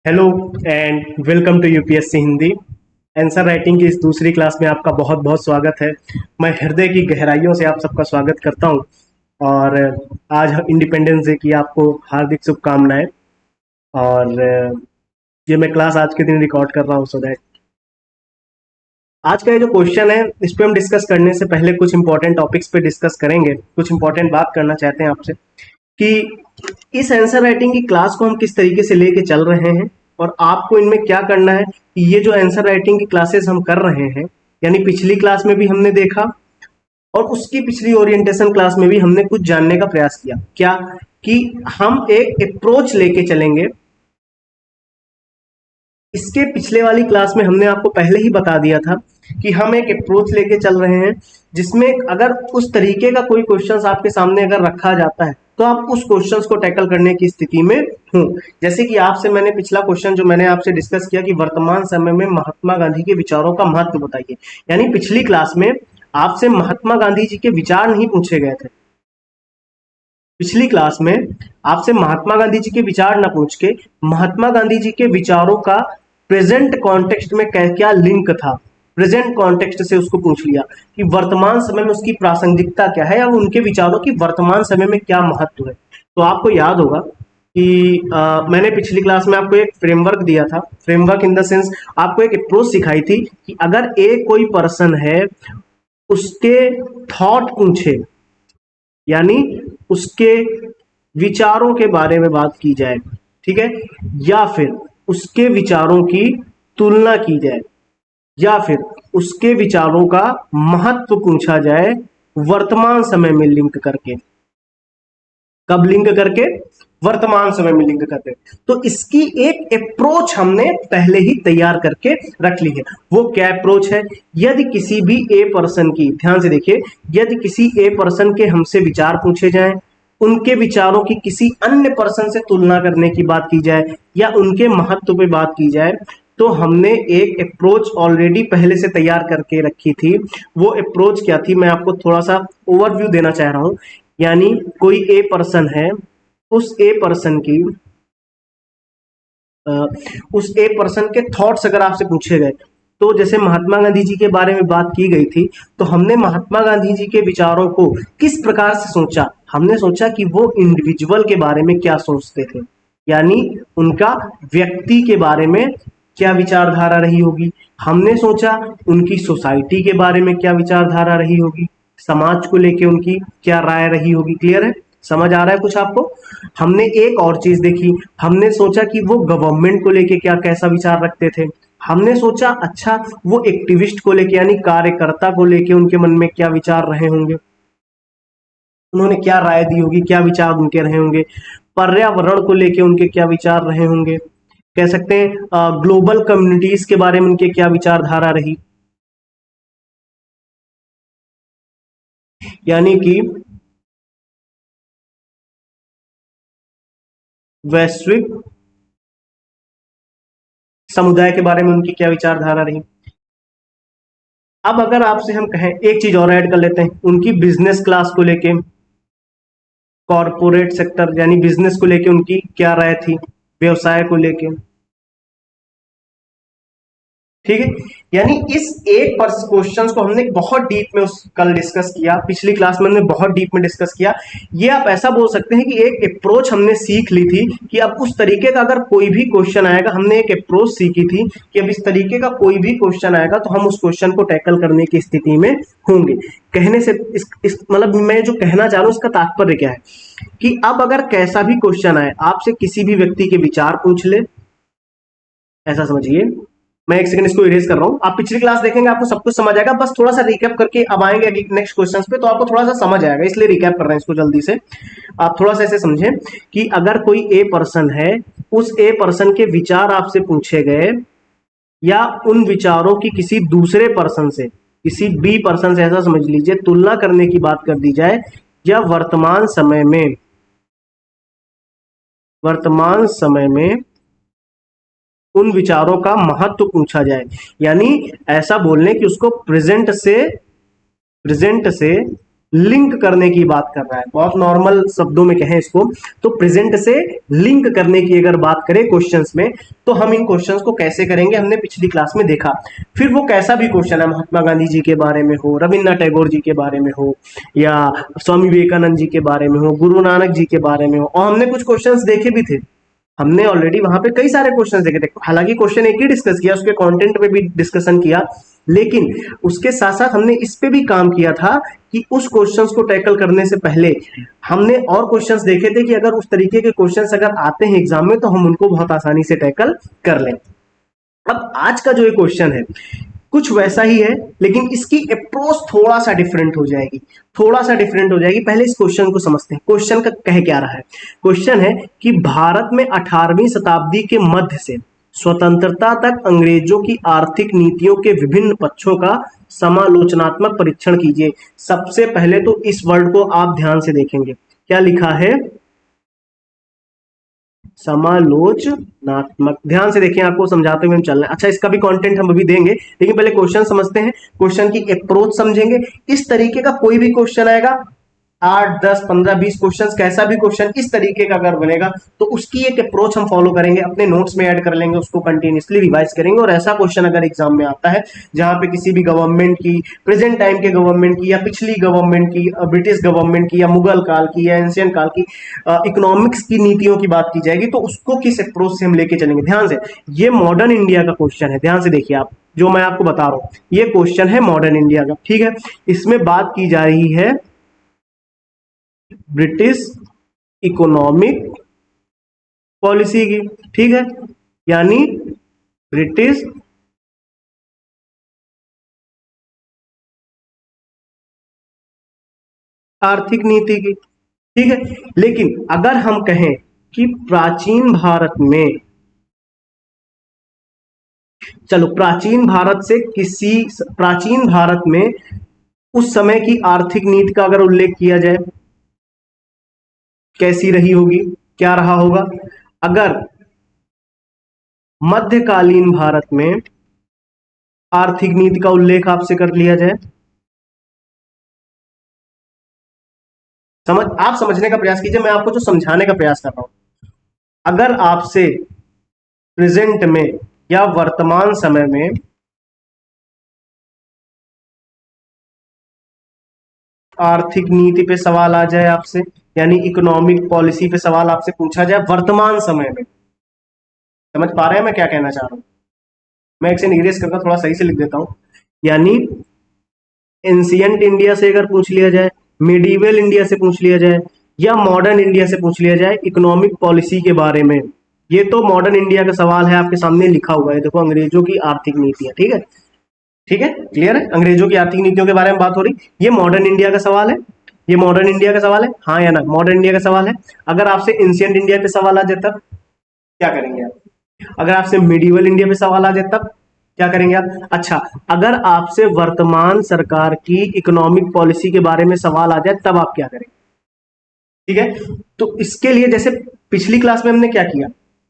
Hello and welcome to UPSC Hindi. Answer writing की इस दूसरी क्लास में आपका बहुत बहुत स्वागत है। मैं हृदय की गहराइयों से आप सबका स्वागत करता हूं और आज इंडिपेंडेंस डे की आपको हार्दिक शुभकामनाएं। और ये मैं क्लास आज के दिन रिकॉर्ड कर रहा हूं सो दैट आज का ये जो क्वेश्चन है इस पे हम डिस्कस करने से पहले कुछ इंपॉर्टेंट टॉपिक्स पे डिस्कस करेंगे। कुछ इंपॉर्टेंट बात करना चाहते हैं आपसे कि इस आंसर राइटिंग की क्लास को हम किस तरीके से लेके चल रहे हैं और आपको इनमें क्या करना है कि ये जो आंसर राइटिंग की क्लासेस हम कर रहे हैं, यानी पिछली क्लास में भी हमने देखा और उसकी पिछली ओरिएंटेशन क्लास में भी हमने कुछ जानने का प्रयास किया क्या कि हम एक अप्रोच लेके चलेंगे। इसके पिछले वाली क्लास में हमने आपको पहले ही बता दिया था कि हम एक अप्रोच लेके चल रहे हैं जिसमें अगर उस तरीके का कोई क्वेश्चन आपके सामने अगर रखा जाता है तो आप उस क्वेश्चंस को टैकल करने की स्थिति में हो। जैसे कि आपसे मैंने पिछला क्वेश्चन जो मैंने आपसे डिस्कस किया कि वर्तमान समय में महात्मा गांधी के विचारों का महत्व बताइए, यानी पिछली क्लास में आपसे महात्मा गांधी जी के विचार नहीं पूछे गए थे। पिछली क्लास में आपसे महात्मा गांधी जी के विचार न पूछ के महात्मा गांधी जी के विचारों का प्रेजेंट कॉन्टेक्स्ट में क्या लिंक था, प्रेजेंट कॉन्टेक्स्ट से उसको पूछ लिया कि वर्तमान समय में उसकी प्रासंगिकता क्या है और उनके विचारों की वर्तमान समय में क्या महत्व है। तो आपको याद होगा कि मैंने पिछली क्लास में आपको एक फ्रेमवर्क दिया था। फ्रेमवर्क इन द सेंस आपको एक अप्रोच सिखाई थी कि अगर एक कोई पर्सन है उसके थॉट पूछे, यानी उसके विचारों के बारे में बात की जाए, ठीक है, या फिर उसके विचारों की तुलना की जाए या फिर उसके विचारों का महत्व पूछा जाए वर्तमान समय में लिंक करके। कब लिंक करके? वर्तमान समय में लिंक करके। तो इसकी एक अप्रोच हमने पहले ही तैयार करके रख ली है। वो क्या अप्रोच है? यदि किसी भी ए पर्सन की, ध्यान से देखिए, यदि किसी ए पर्सन के हमसे विचार पूछे जाएं, उनके विचारों की किसी अन्य पर्सन से तुलना करने की बात की जाए या उनके महत्व पे बात की जाए, तो हमने एक अप्रोच ऑलरेडी पहले से तैयार करके रखी थी। वो अप्रोच क्या थी, मैं आपको थोड़ा सा ओवरव्यू देना चाह रहा हूं। यानी कोई ए पर्सन है, उस ए पर्सन की उस ए पर्सन के थॉट्स अगर आपसे पूछे गए, तो जैसे महात्मा गांधी जी के बारे में बात की गई थी, तो हमने महात्मा गांधी जी के विचारों को किस प्रकार से सोचा। हमने सोचा कि वो इंडिविजुअल के बारे में क्या सोचते थे, यानी उनका व्यक्ति के बारे में क्या विचारधारा रही होगी। हमने सोचा उनकी सोसाइटी के बारे में क्या विचारधारा रही होगी, समाज को लेके उनकी क्या राय रही होगी। क्लियर है? समझ आ रहा है कुछ आपको? हमने एक और चीज देखी, हमने सोचा कि वो गवर्नमेंट को लेके क्या कैसा विचार रखते थे। हमने सोचा अच्छा वो एक्टिविस्ट को लेके यानी कार्यकर्ता को लेके उनके मन में क्या विचार रहे होंगे, उन्होंने क्या राय दी होगी, क्या विचार उनके रहे होंगे। पर्यावरण को लेके उनके क्या विचार रहे होंगे, कह सकते हैं ग्लोबल कम्युनिटीज के बारे में उनके क्या विचारधारा रही, यानी कि वैश्विक समुदाय के बारे में उनकी क्या विचारधारा रही। अब अगर आपसे हम कहें, एक चीज और ऐड कर लेते हैं, उनकी बिजनेस क्लास को लेके, कॉरपोरेट सेक्टर यानी बिजनेस को लेके उनकी क्या राय थी, व्यवसाय को लेके। ठीक है, यानी इस एक क्वेश्चन को हमने बहुत डीप में उस कल डिस्कस किया, पिछली क्लास में हमने बहुत डीप में डिस्कस किया। ये आप ऐसा बोल सकते हैं कि एक अप्रोच हमने सीख ली थी कि अब उस तरीके का अगर कोई भी क्वेश्चन आएगा, हमने एक अप्रोच सीखी थी कि अब इस तरीके का कोई भी क्वेश्चन आएगा तो हम उस क्वेश्चन को टैकल करने की स्थिति में होंगे। कहने से इस मतलब मैं जो कहना चाह रहा हूं उसका तात्पर्य क्या है कि अब अगर कैसा भी क्वेश्चन आए, आपसे किसी भी व्यक्ति के विचार पूछ ले, ऐसा समझिए। मैं एक सेकंड इसको इरेज कर रहा हूं, आप पिछली क्लास देखेंगे आपको सब कुछ समझ आएगा, बस थोड़ा सा रिकैप करके अब आएंगे नेक्स्ट क्वेश्चंस पे तो आपको थोड़ा सा समझ आएगा, इसलिए रिकैप कर रहे हैं इसको जल्दी से। आप थोड़ा सा ऐसे समझें कि अगर कोई ए पर्सन है, उस ए पर्सन के विचार आपसे पूछे गए या उन विचारों की किसी दूसरे पर्सन से, किसी बी पर्सन से, ऐसा समझ लीजिए, तुलना करने की बात कर दी जाए या वर्तमान समय में उन विचारों का महत्व पूछा जाए, यानी ऐसा बोलने कि उसको प्रेजेंट से लिंक करने की बात कर रहा है, बहुत नॉर्मल शब्दों में कहें इसको तो प्रेजेंट से लिंक करने की अगर बात करें क्वेश्चंस में, तो हम इन क्वेश्चंस को कैसे करेंगे हमने पिछली क्लास में देखा। फिर वो कैसा भी क्वेश्चन है, महात्मा गांधी जी के बारे में हो, रविन्द्रनाथ टैगोर जी के बारे में हो, या स्वामी विवेकानंद जी के बारे में हो, गुरु नानक जी के बारे में हो, और हमने कुछ क्वेश्चंस देखे भी थे। हमने ऑलरेडी वहां पे कई सारे क्वेश्चंस देखे थे, हालांकि क्वेश्चन एक ही डिस्कस किया, उसके कंटेंट पे भी डिस्कशन किया, लेकिन उसके साथ साथ हमने इस पे भी काम किया था कि उस क्वेश्चंस को टैकल करने से पहले हमने और क्वेश्चंस देखे थे कि अगर उस तरीके के क्वेश्चंस अगर आते हैं एग्जाम में तो हम उनको बहुत आसानी से टैकल कर लें। अब आज का जो ये क्वेश्चन है कुछ वैसा ही है, लेकिन इसकी अप्रोच थोड़ा सा डिफरेंट हो जाएगी, थोड़ा सा डिफरेंट हो जाएगी। पहले इस क्वेश्चन को समझते हैं, क्वेश्चन का कह क्या रहा है। क्वेश्चन है कि भारत में 18वीं शताब्दी के मध्य से स्वतंत्रता तक अंग्रेजों की आर्थिक नीतियों के विभिन्न पक्षों का समालोचनात्मक परीक्षण कीजिए। सबसे पहले तो इस वर्ड को आप ध्यान से देखेंगे, क्या लिखा है, समालोचनात्मक। ध्यान से देखिए, आपको समझाते हुए हम चल रहे हैं। अच्छा, इसका भी कंटेंट हम अभी देंगे, लेकिन पहले क्वेश्चन समझते हैं, क्वेश्चन की अप्रोच समझेंगे। इस तरीके का कोई भी क्वेश्चन आएगा, 8 10 15 20 क्वेश्चन, कैसा भी क्वेश्चन इस तरीके का अगर बनेगा तो उसकी एक अप्रोच हम फॉलो करेंगे, अपने नोट्स में ऐड कर लेंगे, उसको कंटिन्यूसली रिवाइज करेंगे। और ऐसा क्वेश्चन अगर एग्जाम में आता है जहां पे किसी भी गवर्नमेंट की, प्रेजेंट टाइम के गवर्नमेंट की या पिछली गवर्नमेंट की, ब्रिटिश गवर्नमेंट की या मुगल काल की या एंशियंट काल की इकोनॉमिक्स की नीतियों की बात की जाएगी, तो उसको किस अप्रोच से हम लेके चलेंगे। ध्यान से, ये मॉडर्न इंडिया का क्वेश्चन है, ध्यान से देखिए आप, जो मैं आपको बता रहा हूं ये क्वेश्चन है मॉडर्न इंडिया का, ठीक है। इसमें बात की जा रही है ब्रिटिश इकोनॉमिक पॉलिसी की, ठीक है, यानी ब्रिटिश आर्थिक नीति की, ठीक है। लेकिन अगर हम कहें कि प्राचीन भारत में, चलो प्राचीन भारत से किसी, प्राचीन भारत में उस समय की आर्थिक नीति का अगर उल्लेख किया जाए, कैसी रही होगी, क्या रहा होगा। अगर मध्यकालीन भारत में आर्थिक नीति का उल्लेख आपसे कर लिया जाए, आप समझने का प्रयास कीजिए, मैं आपको जो समझाने का प्रयास कर रहा हूं। अगर आपसे प्रेजेंट में या वर्तमान समय में आर्थिक नीति पे सवाल आ जाए आपसे, यानी इकोनॉमिक पॉलिसी पे सवाल आपसे पूछा जाए वर्तमान समय में, समझ पा रहे हैं मैं क्या कहना चाह रहा हूं। मैं एक से निग्रेस करके थोड़ा सही से लिख देता हूं, यानी एंशियंट इंडिया से अगर पूछ लिया जाए, मिडीवल इंडिया से पूछ लिया जाए, या मॉडर्न इंडिया से पूछ लिया जाए इकोनॉमिक पॉलिसी के बारे में, ये तो मॉडर्न इंडिया का सवाल है, आपके सामने लिखा हुआ है, देखो अंग्रेजों की आर्थिक नीतियां, ठीक है, ठीक है, क्लियर है, अंग्रेजों की आर्थिक नीतियों के बारे में बात हो रही, ये मॉडर्न इंडिया का सवाल है, ये मॉडर्न इंडिया का सवाल है, हाँ या ना, मॉडर्न इंडिया का सवाल है। अगर आपसे एंशियंट इंडिया पे सवाल आ जाए तब क्या करेंगे आप, अगर आपसे मिडीवल इंडिया पे सवाल आ जाए तब क्या करेंगे आप। अच्छा, अगर आपसे वर्तमान सरकार की इकोनॉमिक पॉलिसी के बारे में सवाल आ जाए तब आप क्या करेंगे, ठीक है। तो इसके लिए जैसे पिछली क्लास में हमने क्या किया,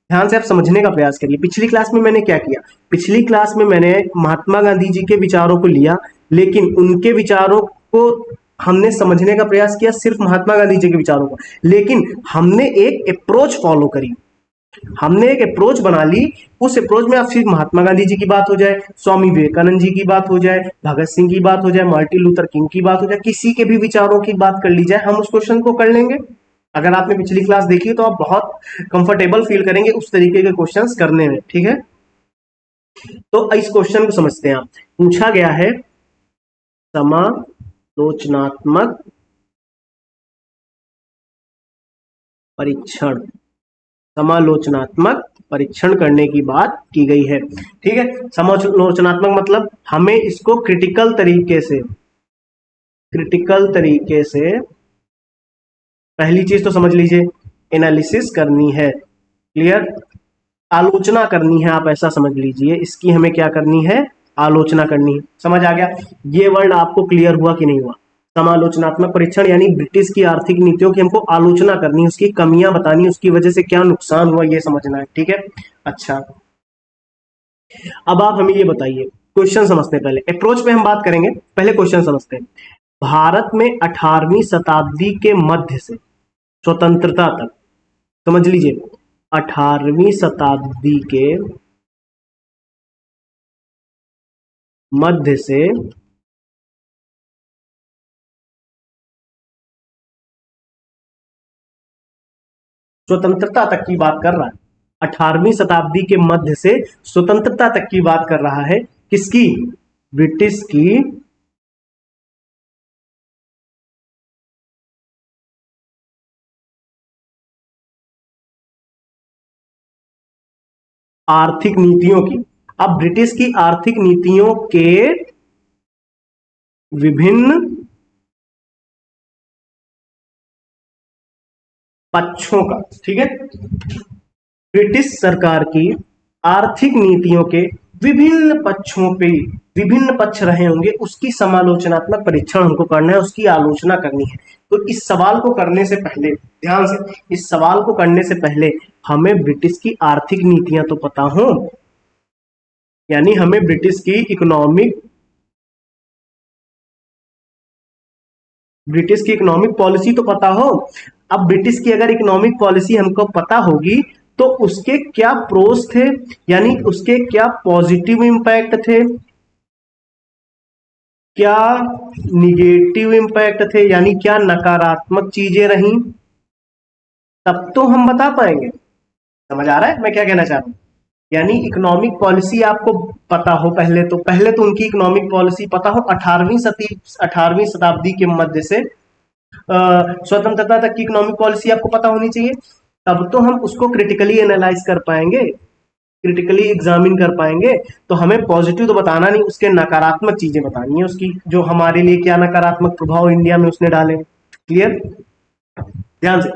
ध्यान से आप समझने का प्रयास करिए। पिछली क्लास में मैंने क्या किया, पिछली क्लास में मैंने महात्मा गांधी जी के विचारों को लिया, लेकिन उनके विचारों को हमने समझने का प्रयास किया, सिर्फ महात्मा गांधी जी के विचारों को, लेकिन हमने एक अप्रोच फॉलो करी, हमने एक अप्रोच बना ली। उस अप्रोच में आप सिर्फ महात्मा गांधी जी की बात हो जाए, स्वामी विवेकानंद जी की बात हो जाए, भगत सिंह की बात हो जाए, मार्टिन लूथर किंग की बात हो जाए, किसी के भी विचारों की बात कर ली जाए, हम उस क्वेश्चन को कर लेंगे। अगर आपने पिछली क्लास देखी तो आप बहुत कंफर्टेबल फील करेंगे उस तरीके के क्वेश्चंस करने में, ठीक है। तो इस क्वेश्चन को समझते हैं। आप, पूछा गया है समालोचनात्मक परीक्षण, समालोचनात्मक परीक्षण करने की बात की गई है, ठीक है। समालोचनात्मक मतलब हमें इसको क्रिटिकल तरीके से, क्रिटिकल तरीके से, पहली चीज तो समझ लीजिए, एनालिसिस करनी है, क्लियर, आलोचना करनी है, आप ऐसा समझ लीजिए, इसकी हमें क्या करनी है, आलोचना करनी है। समझ आ गया, ये वर्ड आपको क्लियर हुआ कि नहीं हुआ। समालोचनात्मक परीक्षण यानी ब्रिटिश की आर्थिक नीतियों की हमको आलोचना करनी है, उसकी कमियां बतानी, उसकी वजह से क्या नुकसान हुआ ये समझना है, ठीक है। अच्छा, अब आप हमें ये बताइए, क्वेश्चन समझते हैं, पहले अप्रोच पे हम बात करेंगे, पहले क्वेश्चन समझते हैं। भारत में 18वीं शताब्दी के मध्य से स्वतंत्रता तक, समझ लीजिए 18वीं शताब्दी के मध्य से स्वतंत्रता तक की बात कर रहा है। 18वीं शताब्दी के मध्य से स्वतंत्रता तक की बात कर रहा है। किसकी? ब्रिटिश की आर्थिक नीतियों की। अब ब्रिटिश की आर्थिक नीतियों के विभिन्न पक्षों का, ठीक है, ब्रिटिश सरकार की आर्थिक नीतियों के विभिन्न पक्षों पे विभिन्न पक्ष रहे होंगे, उसकी समालोचनात्मक परीक्षण हमको करना है, उसकी आलोचना करनी है। तो इस सवाल को करने से पहले, ध्यान से, इस सवाल को करने से पहले हमें ब्रिटिश की आर्थिक नीतियां तो पता हो, यानी हमें ब्रिटिश की इकोनॉमिक पॉलिसी तो पता हो। अब ब्रिटिश की अगर इकोनॉमिक पॉलिसी हमको पता होगी तो उसके क्या प्रोस थे, यानी उसके क्या पॉजिटिव इंपैक्ट थे, क्या निगेटिव इंपैक्ट थे, यानी क्या नकारात्मक चीजें रहीं, तब तो हम बता पाएंगे। समझ आ रहा है मैं क्या कहना चाह रहा हूं? यानी इकोनॉमिक पॉलिसी आपको पता हो, पहले तो उनकी इकोनॉमिक पॉलिसी पता हो। 18वीं शताब्दी के मध्य से स्वतंत्रता तक की इकोनॉमिक पॉलिसी आपको पता होनी चाहिए, तब तो हम उसको क्रिटिकली एनालाइज कर पाएंगे, क्रिटिकली एग्जामिन कर पाएंगे। तो हमें पॉजिटिव तो बताना नहीं, उसके नकारात्मक चीजें बतानी है, उसकी जो हमारे लिए क्या नकारात्मक प्रभाव इंडिया में उसने डाले। क्लियर? ध्यान से,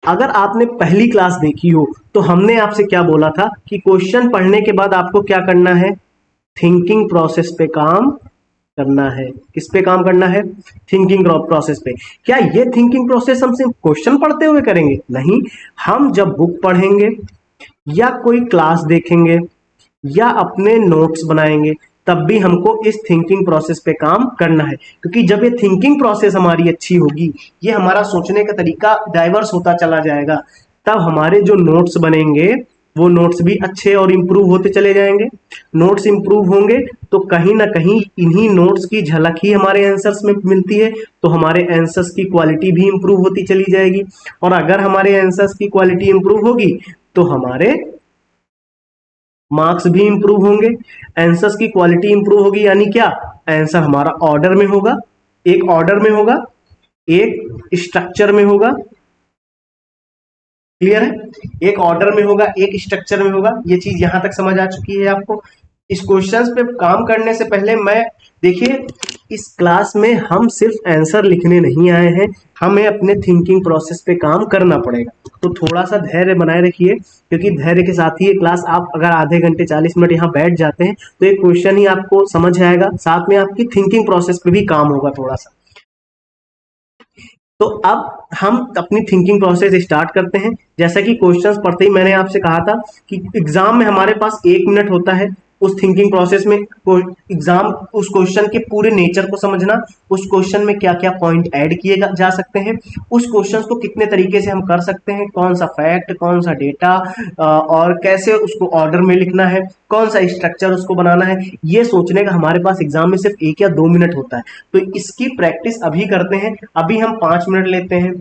अगर आपने पहली क्लास देखी हो तो हमने आपसे क्या बोला था कि क्वेश्चन पढ़ने के बाद आपको क्या करना है? थिंकिंग प्रोसेस पे काम करना है। किस पे काम करना है? थिंकिंग प्रोसेस पे। क्या ये थिंकिंग प्रोसेस हम सिर्फ क्वेश्चन पढ़ते हुए करेंगे? नहीं, हम जब बुक पढ़ेंगे या कोई क्लास देखेंगे या अपने नोट्स बनाएंगे, तब भी हमको इस थिंकिंग प्रोसेस पे काम करना है। क्योंकि जब ये थिंकिंग प्रोसेस हमारी अच्छी होगी, ये हमारा सोचने का तरीका डाइवर्स होता चला जाएगा, तब हमारे जो नोट्स बनेंगे वो नोट्स भी अच्छे और इम्प्रूव होते चले जाएंगे। नोट्स इम्प्रूव होंगे तो कहीं ना कहीं इन्हीं नोट्स की झलक ही हमारे आंसर्स में मिलती है, तो हमारे आंसर्स की क्वालिटी भी इम्प्रूव होती चली जाएगी। और अगर हमारे आंसर्स की क्वालिटी इम्प्रूव होगी तो हमारे मार्क्स भी इंप्रूव होंगे। आंसर्स की क्वालिटी इंप्रूव होगी, यानी क्या? आंसर हमारा ऑर्डर में होगा, एक ऑर्डर में होगा, एक स्ट्रक्चर में होगा। क्लियर है? एक ऑर्डर में होगा, एक स्ट्रक्चर में होगा। ये चीज यहां तक समझ आ चुकी है आपको? इस क्वेश्चंस पे काम करने से पहले मैं, देखिए, इस क्लास में हम सिर्फ आंसर लिखने नहीं आए हैं, हमें अपने थिंकिंग प्रोसेस पे काम करना पड़ेगा। तो थोड़ा सा धैर्य बनाए रखिए, क्योंकि धैर्य के साथ ही ये क्लास, आप अगर आधे घंटे 40 मिनट यहाँ बैठ जाते हैं तो एक क्वेश्चन ही आपको समझ आएगा, साथ में आपकी थिंकिंग प्रोसेस पे भी काम होगा थोड़ा सा। तो अब हम अपनी थिंकिंग प्रोसेस स्टार्ट करते हैं। जैसा कि क्वेश्चंस पढ़ते ही मैंने आपसे कहा था कि एग्जाम में हमारे पास 1 मिनट होता है उस थिंकिंग प्रोसेस में। एग्जाम उस क्वेश्चन के पूरे नेचर को समझना, उस क्वेश्चन में क्या क्या पॉइंट ऐड किए जा सकते हैं, उस क्वेश्चन को कितने तरीके से हम कर सकते हैं, कौन सा फैक्ट, कौन सा डेटा, और कैसे उसको ऑर्डर में लिखना है, कौन सा स्ट्रक्चर उसको बनाना है, ये सोचने का हमारे पास एग्जाम में सिर्फ 1 या 2 मिनट होता है। तो इसकी प्रैक्टिस अभी करते हैं। अभी हम 5 मिनट लेते हैं,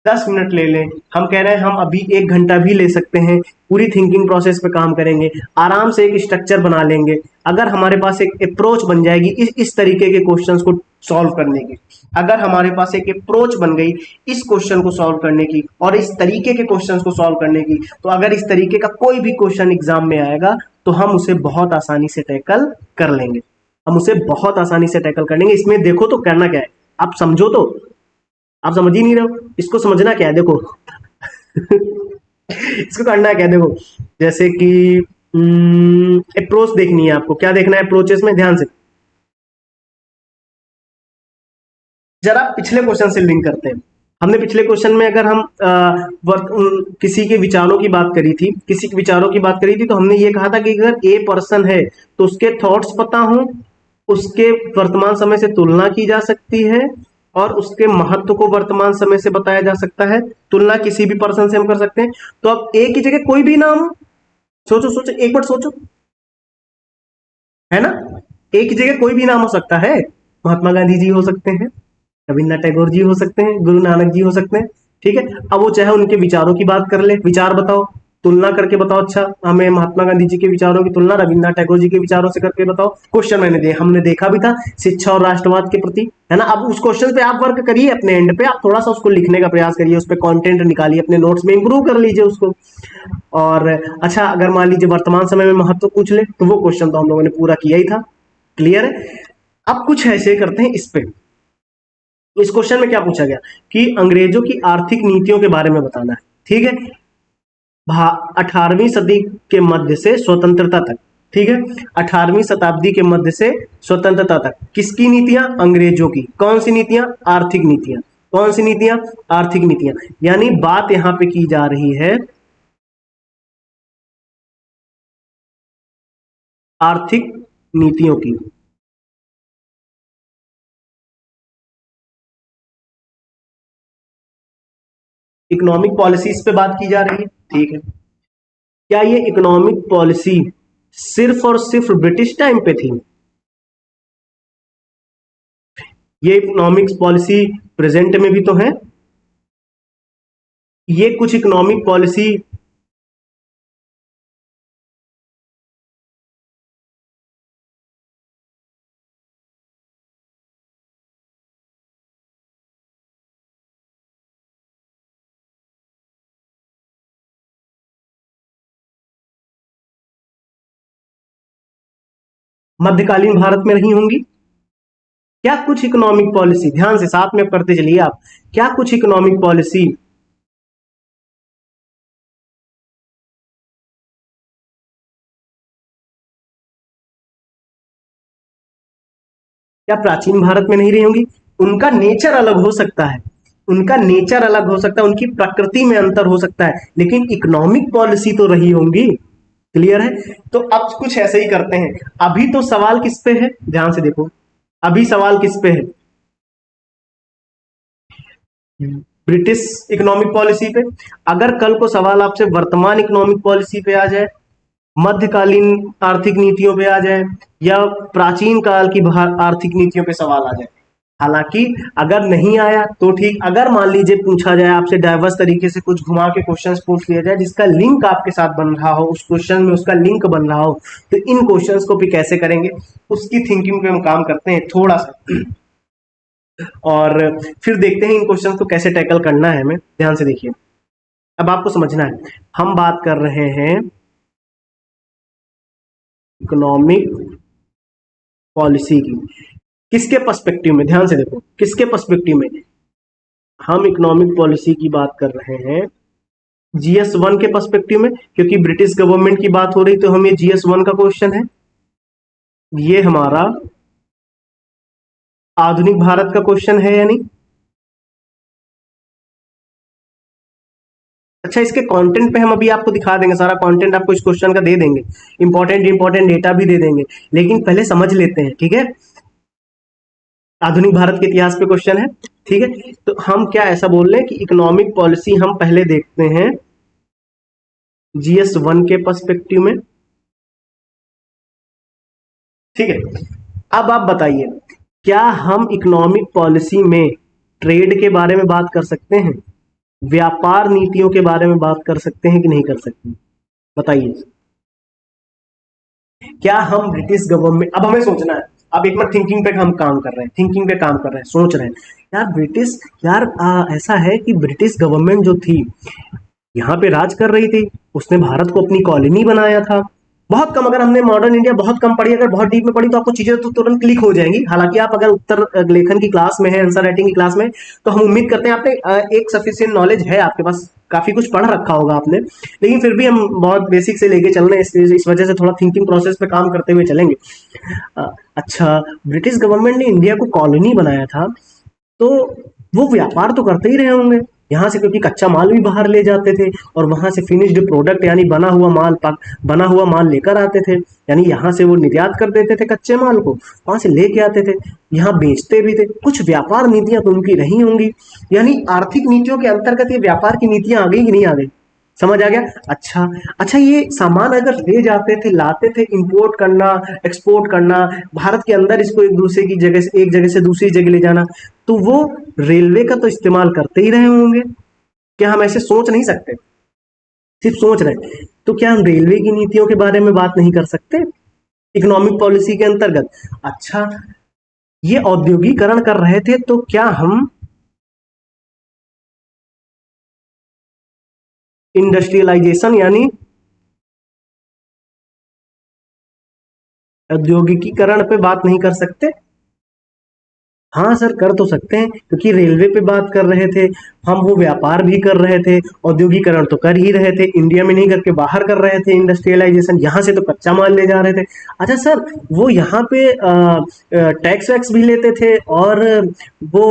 10 मिनट ले लें, हम कह रहे हैं हम अभी 1 घंटा भी ले सकते हैं। पूरी थिंकिंग प्रोसेस पे काम करेंगे, आराम से एक स्ट्रक्चर बना लेंगे। अगर हमारे पास एक अप्रोच बन जाएगी इस तरीके के क्वेश्चंस को सॉल्व करने की, अगर हमारे पास एक अप्रोच बन गई इस क्वेश्चन को सॉल्व करने की और इस तरीके के क्वेश्चंस को सॉल्व करने की, तो अगर इस तरीके का कोई भी क्वेश्चन एग्जाम में आएगा तो हम उसे बहुत आसानी से टैकल कर लेंगे। हम उसे बहुत आसानी से टैकल कर लेंगे। इसमें देखो तो करना क्या है, आप समझो तो, आप समझ ही नहीं रहे हो, इसको समझना क्या है, देखो इसको करना क्या है, देखो, जैसे कि अप्रोच देखनी है आपको। क्या देखना है अप्रोचेस में? ध्यान से, जरा पिछले क्वेश्चन से लिंक करते हैं। हमने पिछले क्वेश्चन में अगर हम किसी के विचारों की बात करी थी, तो हमने ये कहा था कि अगर ए पर्सन है तो उसके थॉट्स पता हो, उसके वर्तमान समय से तुलना की जा सकती है और उसके महत्व को वर्तमान समय से बताया जा सकता है। तुलना किसी भी पर्सन से हम कर सकते हैं। तो अब ए की जगह कोई भी नाम हो, सोचो सोचो एक बार सोचो, है ना। एक की जगह कोई भी नाम हो सकता है। महात्मा गांधी जी हो सकते हैं, रविन्द्रनाथ टैगोर जी हो सकते हैं, गुरु नानक जी हो सकते हैं। ठीक है, अब वो चाहे उनके विचारों की बात कर ले, विचार बताओ, तुलना करके बताओ। अच्छा, हमें महात्मा गांधी जी के विचारों की तुलना रविन्द्रनाथ टैगोर जी के विचारों से करके बताओ। क्वेश्चन हमने देखा भी था शिक्षा और राष्ट्रवाद के प्रति, है ना। अब उस क्वेश्चन पे आप वर्क करिए, अपने एंड पे आप थोड़ा सा उसको लिखने का प्रयास करिए, उस पर कॉन्टेंट निकालिए, अपने नोट्स में इंप्रूव कर लीजिए उसको। और अच्छा, अगर मान लीजिए वर्तमान समय में महत्व पूछ ले तो वो क्वेश्चन तो हम लोगों ने पूरा किया ही था। क्लियर है। अब कुछ ऐसे करते हैं इस पे। इस क्वेश्चन में क्या पूछा गया कि अंग्रेजों की आर्थिक नीतियों के बारे में बताना है। ठीक है, 18वीं सदी के मध्य से स्वतंत्रता तक। ठीक है, 18वीं शताब्दी के मध्य से स्वतंत्रता तक किसकी नीतियां? अंग्रेजों की। कौन सी नीतियां? आर्थिक नीतियां। कौन सी नीतियां? आर्थिक नीतियां। यानी बात यहां पे की जा रही है आर्थिक नीतियों की। इकोनॉमिक पॉलिसीज पे बात की जा रही है। ठीक है, क्या ये इकोनॉमिक पॉलिसी सिर्फ और सिर्फ ब्रिटिश टाइम पे थी? ये इकोनॉमिक्स पॉलिसी प्रेजेंट में भी तो है। ये कुछ इकोनॉमिक पॉलिसी मध्यकालीन भारत में नहीं होंगी। क्या कुछ इकोनॉमिक पॉलिसी, ध्यान से साथ में पढ़ते चलिए आप, क्या कुछ इकोनॉमिक पॉलिसी क्या प्राचीन भारत में नहीं रही होंगी? उनका नेचर अलग हो सकता है, उनका नेचर अलग हो सकता है, उनकी प्रकृति में अंतर हो सकता है, लेकिन इकोनॉमिक पॉलिसी तो रही होंगी। क्लियर है। तो अब कुछ ऐसे ही करते हैं। अभी तो सवाल किस पे है, ध्यान से देखो, अभी सवाल किस पे है? ब्रिटिश इकोनॉमिक पॉलिसी पे। अगर कल को सवाल आपसे वर्तमान इकोनॉमिक पॉलिसी पे आ जाए, मध्यकालीन आर्थिक नीतियों पे आ जाए, या प्राचीन काल की आर्थिक नीतियों पे सवाल आ जाए, हालांकि अगर नहीं आया तो ठीक, अगर मान लीजिए पूछा जाए आपसे डाइवर्स तरीके से कुछ घुमा के क्वेश्चंस पूछ लिया जाए जिसका लिंक आपके साथ बन रहा हो, उस क्वेश्चन में उसका लिंक बन रहा हो, तो इन क्वेश्चंस को भी कैसे करेंगे, उसकी थिंकिंग पे हम काम करते हैं थोड़ा सा। और फिर देखते हैं इन क्वेश्चन को कैसे टैकल करना है हमें। ध्यान से देखिए, अब आपको समझना है, हम बात कर रहे हैं इकोनॉमिक पॉलिसी की। किसके पर्सपेक्टिव में? ध्यान से देखो, किसके पर्सपेक्टिव में हम इकोनॉमिक पॉलिसी की बात कर रहे हैं? GS1 के पर्सपेक्टिव में, क्योंकि ब्रिटिश गवर्नमेंट की बात हो रही तो हम ये GS1 का क्वेश्चन है, ये हमारा आधुनिक भारत का क्वेश्चन है या नहीं? अच्छा, इसके कंटेंट पे हम अभी आपको दिखा देंगे, सारा कंटेंट आपको इस क्वेश्चन का दे देंगे, इंपॉर्टेंट डेटा भी दे देंगे, लेकिन पहले समझ लेते हैं। ठीक है, आधुनिक भारत के इतिहास पे क्वेश्चन है। ठीक है, तो हम क्या ऐसा बोल रहे हैं कि इकोनॉमिक पॉलिसी हम पहले देखते हैं GS1 के पर्सपेक्टिव में। ठीक है, अब आप बताइए, क्या हम इकोनॉमिक पॉलिसी में ट्रेड के बारे में बात कर सकते हैं, व्यापार नीतियों के बारे में बात कर सकते हैं कि नहीं कर सकते? बताइए। क्या हम ब्रिटिश गवर्नमेंट, अब हमें सोचना है, अब एक बार थिंकिंग पे हम काम कर रहे हैं, थिंकिंग पे काम कर रहे हैं, सोच रहे हैं यार ब्रिटिश, यार ऐसा है कि ब्रिटिश गवर्नमेंट जो थी यहाँ पे राज कर रही थी, उसने भारत को अपनी कॉलोनी बनाया था। बहुत कम, अगर हमने मॉडर्न इंडिया बहुत कम पढ़ी, अगर बहुत डीप में पढ़ी तो आपको चीजें तो तुरंत क्लिक हो जाएंगी। हालांकि आप अगर उत्तर लेखन की क्लास में है, आंसर राइटिंग की क्लास में, तो हम उम्मीद करते हैं आपने एक सफिशिएंट नॉलेज है आपके पास, काफी कुछ पढ़ रखा होगा आपने, लेकिन फिर भी हम बहुत बेसिक से लेके चल रहे हैं, इस वजह से थोड़ा थिंकिंग प्रोसेस पे काम करते हुए चलेंगे। अच्छा, ब्रिटिश गवर्नमेंट ने इंडिया को कॉलोनी बनाया था, तो वो व्यापार तो करते ही रहे होंगे, यहाँ से क्योंकि कच्चा माल भी बाहर ले जाते थे और वहां से फिनिश्ड प्रोडक्ट यानी बना हुआ माल लेकर आते थे, यानी यहाँ से वो निर्यात कर देते थे कच्चे माल को, वहां से लेके आते थे, यहाँ बेचते भी थे। कुछ व्यापार नीतियां तो उनकी रही होंगी, यानी आर्थिक नीतियों के अंतर्गत ये व्यापार की नीतियां आ गई कि नहीं आ गई, समझ आ गया। अच्छा, अच्छा, ये सामान अगर ले जाते थे, लाते थे, इंपोर्ट करना, एक्सपोर्ट करना, भारत के अंदर इसको एक दूसरे की जगह से, एक जगह से दूसरी जगह ले जाना, तो वो रेलवे का तो इस्तेमाल करते ही रहे होंगे। क्या हम ऐसे सोच नहीं सकते, सिर्फ सोच रहे हैं? तो क्या हम रेलवे की नीतियों के बारे में बात नहीं कर सकते इकोनॉमिक पॉलिसी के अंतर्गत? अच्छा, ये औद्योगिकरण कर रहे थे, तो क्या हम इंडस्ट्रियलाइजेशन यानी औद्योगिकीकरण पे बात नहीं कर सकते? हाँ सर, कर तो सकते हैं, क्योंकि रेलवे पे बात कर रहे थे हम, वो व्यापार भी कर रहे थे, औद्योगिकरण तो कर ही रहे थे, इंडिया में नहीं करके बाहर कर रहे थे इंडस्ट्रियलाइजेशन, यहाँ से तो कच्चा माल ले जा रहे थे। अच्छा सर, वो यहाँ पे टैक्स वैक्स भी लेते थे और वो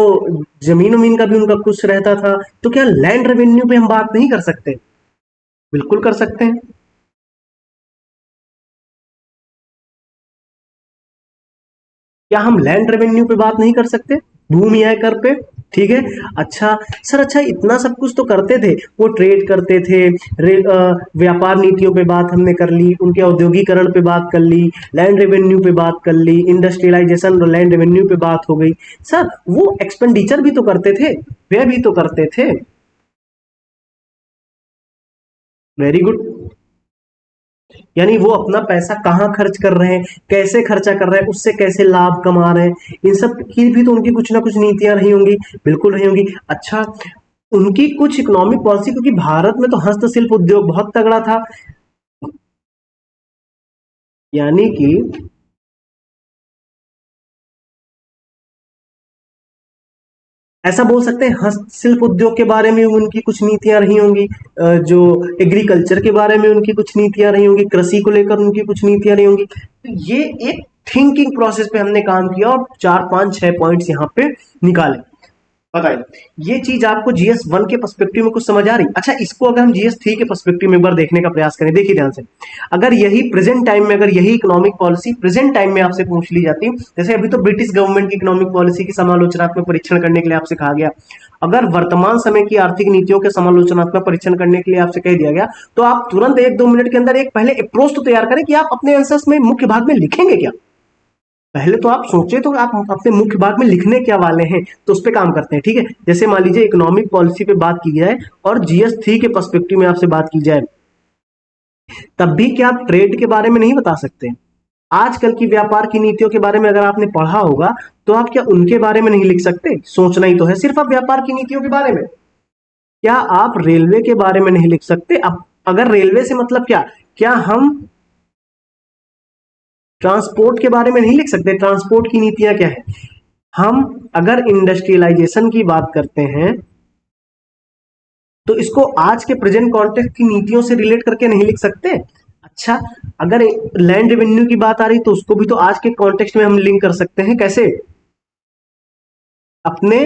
जमीन उमीन का भी उनका कुछ रहता था, तो क्या लैंड रेवेन्यू पे हम बात नहीं कर सकते? बिल्कुल कर सकते हैं। क्या हम लैंड रेवेन्यू पे बात नहीं कर सकते, भूमि आय कर पे? ठीक है। अच्छा सर, अच्छा, इतना सब कुछ तो करते थे, वो ट्रेड करते थे, व्यापार नीतियों पे बात हमने कर ली, उनके औद्योगिकरण पे बात कर ली, लैंड रेवेन्यू पे बात कर ली, इंडस्ट्रियलाइजेशन और लैंड रेवेन्यू पे बात हो गई। सर, वो एक्सपेंडिचर भी तो करते थे, व्यय भी तो करते थे। Very good. यानी वो अपना पैसा कहाँ खर्च कर रहे हैं, कैसे खर्चा कर रहे हैं, उससे कैसे लाभ कमा रहे हैं, इन सब की भी तो उनकी कुछ ना कुछ नीतियां रही होंगी। बिल्कुल रही होंगी। अच्छा, उनकी कुछ इकोनॉमिक पॉलिसी, क्योंकि भारत में तो हस्तशिल्प उद्योग बहुत तगड़ा था, यानी कि ऐसा बोल सकते हैं हस्तशिल्प उद्योग के बारे में उनकी कुछ नीतियां रही होंगी, जो एग्रीकल्चर के बारे में उनकी कुछ नीतियां रही होंगी, कृषि को लेकर उनकी कुछ नीतियां रही होंगी। तो ये एक थिंकिंग प्रोसेस पे हमने काम किया और 4 5 6 पॉइंट्स यहाँ पे निकाले। बताइए, ये चीज आपको जीएस 1 के पर्सपेक्टिव में कुछ समझ आ रही? अच्छा, इसको अगर हम जीएस 3 के पर्सपेक्टिव में एक बार देखने का प्रयास करें, देखिए ध्यान से। अगर यही प्रेजेंट टाइम में, अगर यही इकोनॉमिक पॉलिसी प्रेजेंट टाइम में आपसे पूछ ली जाती, जैसे अभी तो ब्रिटिश गवर्नमेंट की इकोनॉमिक पॉलिसी की समालोचनात्मक परीक्षण करने के लिए आपसे कहा गया, अगर वर्तमान समय की आर्थिक नीतियों के समालोचनात्मक परीक्षण करने के लिए आपसे कह दिया गया, तो आप तुरंत 1 2 मिनट के अंदर एक पहले अप्रोच तो तैयार करें कि आप अपने आंसर्स में मुख्य भाग में लिखेंगे क्या। पहले तो आप सोचे तो आप अपने मुख्य भाग में लिखने क्या वाले हैं, तो उस पर काम करते हैं। ठीक है, जैसे मान लीजिए इकोनॉमिक पॉलिसी पे बात की जाए और जीएस 3 के पर्सपेक्टिव में आपसे बात की जाए, तब भी क्या आप ट्रेड के बारे में नहीं बता सकते? आजकल की व्यापार की नीतियों के बारे में अगर आपने पढ़ा होगा, तो आप क्या उनके बारे में नहीं लिख सकते? सोचना ही तो है सिर्फ आप व्यापार की नीतियों के बारे में। क्या आप रेलवे के बारे में नहीं लिख सकते? अब अगर रेलवे से मतलब क्या, क्या हम ट्रांसपोर्ट के बारे में नहीं लिख सकते? ट्रांसपोर्ट की नीतियां क्या है? हम अगर इंडस्ट्रियलाइजेशन की बात करते हैं, तो इसको आज के प्रेजेंट कॉन्टेक्स्ट की नीतियों से रिलेट करके नहीं लिख सकते? अच्छा, अगर लैंड रेवेन्यू की बात आ रही, तो उसको भी तो आज के कॉन्टेक्स्ट में हम लिंक कर सकते हैं। कैसे? अपने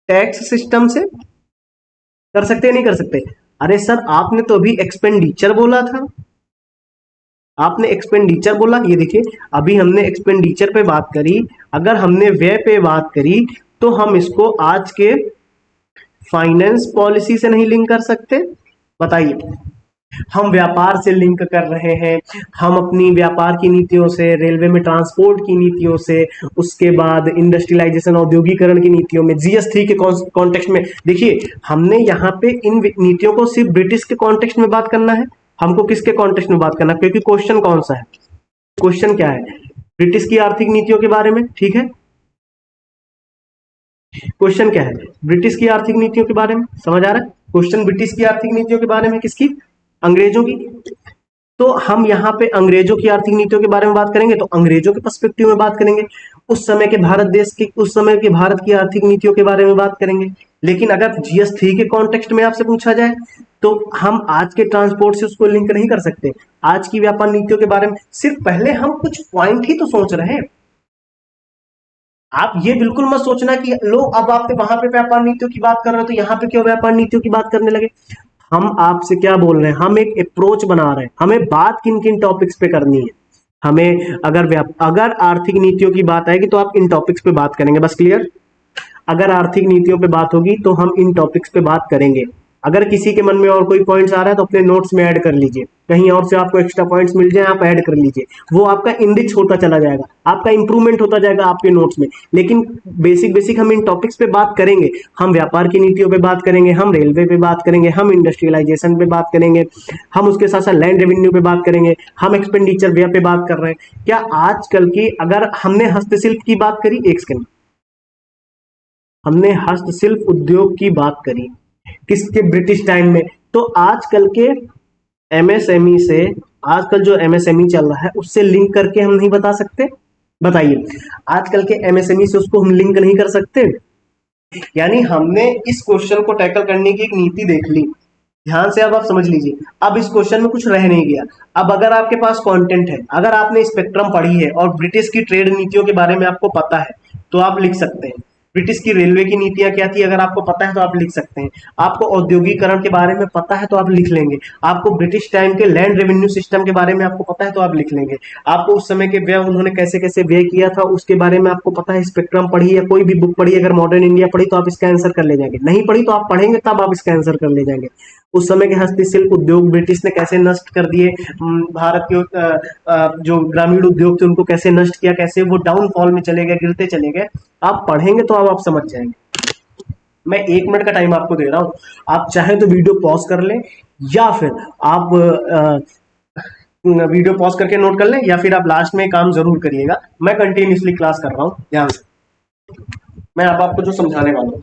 टैक्स सिस्टम से कर सकते हैं, नहीं कर सकते? अरे सर, आपने तो अभी एक्सपेंडिचर बोला था, आपने एक्सपेंडिचर बोला, ये देखिए, अभी हमने एक्सपेंडिचर पे बात करी, अगर हमने व्यय पे बात करी, तो हम इसको आज के फाइनेंस पॉलिसी से नहीं लिंक कर सकते? बताइए। हम व्यापार से लिंक कर रहे हैं, हम अपनी व्यापार की नीतियों से, रेलवे में ट्रांसपोर्ट की नीतियों से, उसके बाद इंडस्ट्रियलाइजेशन औद्योगिकरण की नीतियों में, जीएस 3 के कॉन्टेक्स्ट में। देखिए, हमने यहाँ पे इन नीतियों को सिर्फ ब्रिटिश के कॉन्टेक्स्ट में बात करना है, हमको किसके कॉन्टेक्स्ट में बात करना है, क्योंकि क्वेश्चन कौन सा है, क्वेश्चन क्या है, ब्रिटिश की आर्थिक नीतियों के बारे में। ठीक है, क्वेश्चन क्या है, ब्रिटिश की आर्थिक नीतियों के बारे में। समझ आ रहा है? क्वेश्चन ब्रिटिश की आर्थिक नीतियों के बारे में, किसकी? अंग्रेजों की। तो हम यहाँ पे अंग्रेजों की आर्थिक नीतियों के बारे में बात करेंगे, तो अंग्रेजों के पर्सपेक्टिव में बात करेंगे, उस समय के भारत देश की, उस समय के भारत की आर्थिक नीतियों के बारे में बात करेंगे। लेकिन अगर जीएस 3 के कॉन्टेक्स्ट में आपसे पूछा जाए, तो हम आज के ट्रांसपोर्ट से उसको लिंक नहीं कर सकते, आज की व्यापार नीतियों के बारे में। सिर्फ पहले हम कुछ पॉइंट ही तो सोच रहे हैं। आप ये बिल्कुल मत सोचना कि लो अब आप वहां पे व्यापार नीतियों की बात कर रहे हो तो यहाँ पे क्यों व्यापार नीतियों की बात करने लगे। हम आपसे क्या बोल रहे हैं, हम एक अप्रोच बना रहे हैं, हमें बात किन किन टॉपिक्स पे करनी है। हमें अगर आर्थिक नीतियों की बात आएगी तो आप इन टॉपिक्स पे बात करेंगे, बस क्लियर। अगर आर्थिक नीतियों पे बात होगी तो हम इन टॉपिक्स पे बात करेंगे। अगर किसी के मन में और कोई पॉइंट्स आ रहा है तो अपने नोट्स में ऐड कर लीजिए, कहीं और से आपको एक्स्ट्रा पॉइंट्स मिल जाए आप ऐड कर लीजिए, वो आपका इनरिच होता चला जाएगा, आपका इंप्रूवमेंट होता जाएगा आपके नोट्स में। लेकिन बेसिक बेसिक हम इन टॉपिक्स पे बात करेंगे। हम व्यापार की नीतियों पे बात करेंगे, हम रेलवे पे बात करेंगे, हम इंडस्ट्रियलाइजेशन पे बात करेंगे, हम उसके साथ साथ लैंड रेवेन्यू पे बात करेंगे, हम एक्सपेंडिचर व्यय पे बात कर रहे हैं। क्या आजकल की अगर हमने हस्तशिल्प की बात करी, एक सेकंड, हमने हस्तशिल्प उद्योग की बात करी किसके, ब्रिटिश टाइम में। तो आजकल के एमएसएमई से, आजकल जो एमएसएमई चल रहा है उससे लिंक करके हम नहीं बता सकते, बताइए। आजकल के एमएसएमई से उसको हम लिंक नहीं कर सकते। यानी हमने इस क्वेश्चन को टैकल करने की एक नीति देख ली, ध्यान से अब आप समझ लीजिए। अब इस क्वेश्चन में कुछ रह नहीं गया। अब अगर आपके पास कंटेंट है, अगर आपने स्पेक्ट्रम पढ़ी है और ब्रिटिश की ट्रेड नीतियों के बारे में आपको पता है तो आप लिख सकते हैं। ब्रिटिश की रेलवे की नीतियां क्या थी अगर आपको पता है तो आप लिख सकते हैं। आपको औद्योगिकरण के बारे में पता है तो आप लिख लेंगे। आपको ब्रिटिश टाइम के लैंड रेवेन्यू सिस्टम के बारे में आपको पता है तो आप लिख लेंगे। आपको उस समय के व्यय उन्होंने कैसे कैसे व्यय किया था उसके बारे में आपको पता है, स्पेक्ट्रम पढ़ी या कोई भी बुक पढ़ी, अगर मॉडर्न इंडिया पढ़ी तो आप इसका आंसर कर ले जाएंगे, नहीं पढ़ी तो आप पढ़ेंगे तब आप इसका आंसर कर ले जाएंगे। उस समय के हस्तशिल्प उद्योग ब्रिटिश ने कैसे नष्ट कर दिए, भारत के जो ग्रामीण उद्योग थे उनको कैसे नष्ट किया, कैसे वो डाउनफॉल में चले गए, गिरते चले गए। आप पढ़ेंगे तो अब आप समझ जाएंगे। मैं 1 मिनट का टाइम आपको दे रहा हूं, आप चाहे तो वीडियो पॉज कर लें या फिर आप वीडियो पॉज करके नोट कर लें, या फिर आप लास्ट में काम जरूर करिएगा। मैं कंटिन्यूसली क्लास कर रहा हूं, ध्यान से। मैं अब आपको जो समझाने वाला हूँ,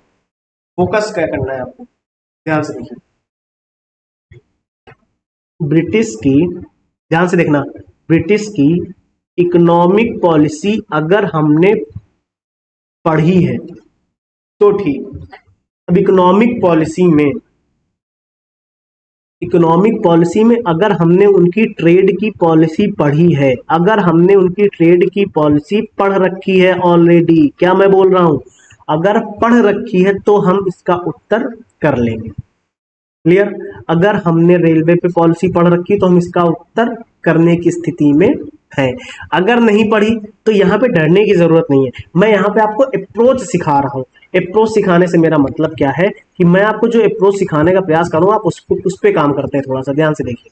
फोकस क्या करना है आपको, ध्यान से देखिए। ब्रिटिश की, ध्यान से देखना, ब्रिटिश की इकोनॉमिक पॉलिसी अगर हमने पढ़ी है तो ठीक। अब इकोनॉमिक पॉलिसी में अगर हमने उनकी ट्रेड की पॉलिसी पढ़ी है, अगर हमने उनकी ट्रेड की पॉलिसी पढ़ रखी है ऑलरेडी, क्या मैं बोल रहा हूं, अगर पढ़ रखी है तो हम इसका उत्तर कर लेंगे। क्लियर। अगर हमने रेलवे पे पॉलिसी पढ़ रखी तो हम इसका उत्तर करने की स्थिति में है। अगर नहीं पढ़ी तो यहाँ पे डरने की जरूरत नहीं है। मैं यहाँ पे आपको अप्रोच सिखा रहा हूँ। अप्रोच सिखाने से मेरा मतलब क्या है कि मैं आपको जो अप्रोच सिखाने का प्रयास करूँ आप उस पे काम करते हैं। थोड़ा सा ध्यान से देखिए,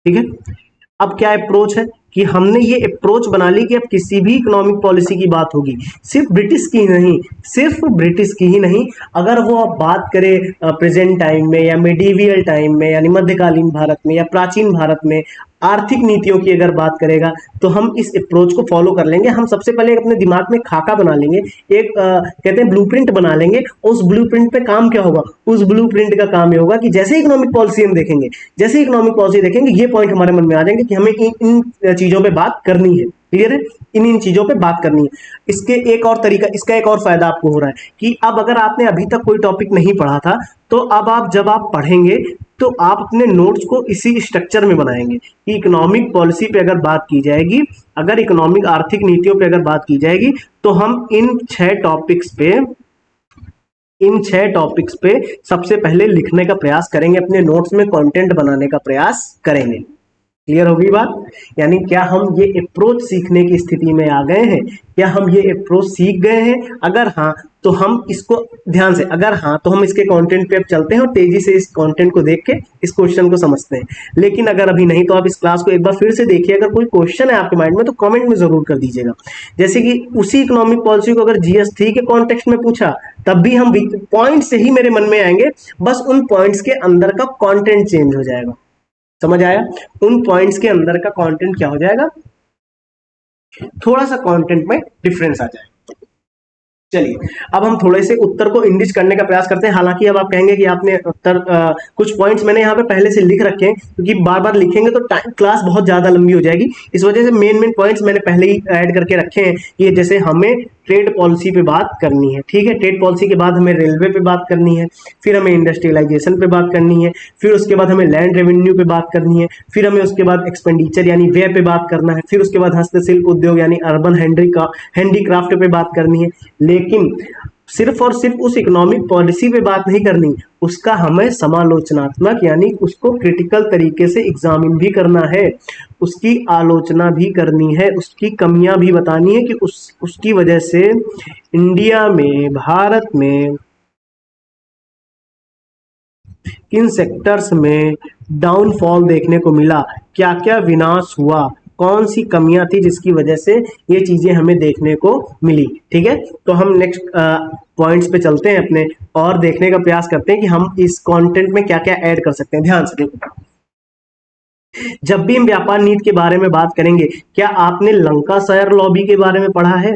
ठीक है। अब क्या अप्रोच है कि हमने ये अप्रोच बना ली कि अब किसी भी इकोनॉमिक पॉलिसी की बात होगी, सिर्फ ब्रिटिश की नहीं, सिर्फ ब्रिटिश की ही नहीं, अगर वो अब बात करें प्रेजेंट टाइम में या मेडिवियल टाइम में यानी मध्यकालीन भारत में या प्राचीन भारत में आर्थिक नीतियों की अगर बात करेगा तो हम इस अप्रोच को फॉलो कर लेंगे। हम सबसे पहले अपने दिमाग में खाका बना लेंगे, एक कहते हैं ब्लूप्रिंट बना लेंगे। उस ब्लूप्रिंट पे काम क्या होगा, उस ब्लूप्रिंट का काम ये होगा कि जैसे इकोनॉमिक पॉलिसी हम देखेंगे, जैसे इकोनॉमिक पॉलिसी देखेंगे ये पॉइंट हमारे मन में आ जाएंगे कि हमें इन चीजों पे बात करनी है। क्लियर है, इन चीजों पे बात करनी है। इसके एक और तरीका, इसका एक और फायदा आपको हो रहा है कि अब अगर आपने अभी तक कोई टॉपिक नहीं पढ़ा था तो अब आप जब आप पढ़ेंगे तो आप अपने नोट्स को इसी स्ट्रक्चर में बनाएंगे कि इकोनॉमिक पॉलिसी पे अगर बात की जाएगी, अगर इकोनॉमिक आर्थिक नीतियों पे अगर बात की जाएगी तो हम इन छह टॉपिक्स पे सबसे पहले लिखने का प्रयास करेंगे, अपने नोट्स में कंटेंट बनाने का प्रयास करेंगे। क्लियर होगी बात। यानी क्या हम ये अप्रोच सीखने की स्थिति में आ गए हैं, क्या हम ये अप्रोच सीख गए हैं? अगर हाँ तो हम इसको ध्यान से, अगर हाँ तो हम इसके कंटेंट पे अब चलते हैं और तेजी से इस कंटेंट को देख के इस क्वेश्चन को समझते हैं। लेकिन अगर अभी नहीं तो आप इस क्लास को एक बार फिर से देखिए। अगर कोई क्वेश्चन है आपके माइंड में तो कमेंट में जरूर कर दीजिएगा। जैसे कि उसी इकोनॉमिक पॉलिसी को अगर GS3 के कॉन्टेक्स्ट में पूछा तब भी हम पॉइंट से ही मेरे मन में आएंगे, बस उन पॉइंट्स के अंदर का कॉन्टेंट चेंज हो जाएगा। समझ आया? उन पॉइंट्स के अंदर का कंटेंट क्या हो जाएगा, थोड़ा सा कंटेंट में डिफरेंस आ जाएगा। चलिए अब हम थोड़े से उत्तर को इंडिच करने का प्रयास करते हैं। हालांकि अब आप कहेंगे कि आपने कुछ पॉइंट्स मैंने यहाँ पे पहले से लिख रखे हैं, क्योंकि बार बार लिखेंगे तो क्लास बहुत ज़्यादा लंबी हो जाएगी। इस वजह से मेन मेन पॉइंट्स मैंने पहले ही ऐड करके रखे हैं। ये जैसे हमें ट्रेड पॉलिसी पे बात करनी है, ठीक है, ट्रेड पॉलिसी के बाद हमें रेलवे पे बात करनी है, फिर हमें इंडस्ट्रियलाइजेशन पे बात करनी है, फिर उसके बाद हमें लैंड रेवेन्यू पे बात करनी है, फिर हमें उसके बाद एक्सपेंडिचर यानी व्यय पे बात करना है, फिर उसके बाद हस्तशिल्प उद्योग यानी अर्बन हैंडीक्राफ्ट पे बात करनी है। लेकिन सिर्फ और सिर्फ उस इकोनॉमिक पॉलिसी पे बात नहीं करनी, उसका हमें समालोचनात्मक यानी उसको क्रिटिकल तरीके से एग्जामिन भी करना है, उसकी आलोचना भी करनी है, उसकी कमियां भी बतानी है कि उसकी वजह से इंडिया में, भारत में किन सेक्टर्स में डाउनफॉल देखने को मिला, क्या क्या विनाश हुआ, कौन सी कमियां थी जिसकी वजह से ये चीजें हमें देखने को मिली। ठीक है, तो हम नेक्स्ट पॉइंट्स पे चलते हैं अपने और देखने का प्रयास करते हैं कि हम इस कंटेंट में क्या क्या ऐड कर सकते हैं। ध्यान से देखो, जब भी हम व्यापार नीति के बारे में बात करेंगे, क्या आपने लंकाशायर लॉबी के बारे में पढ़ा है?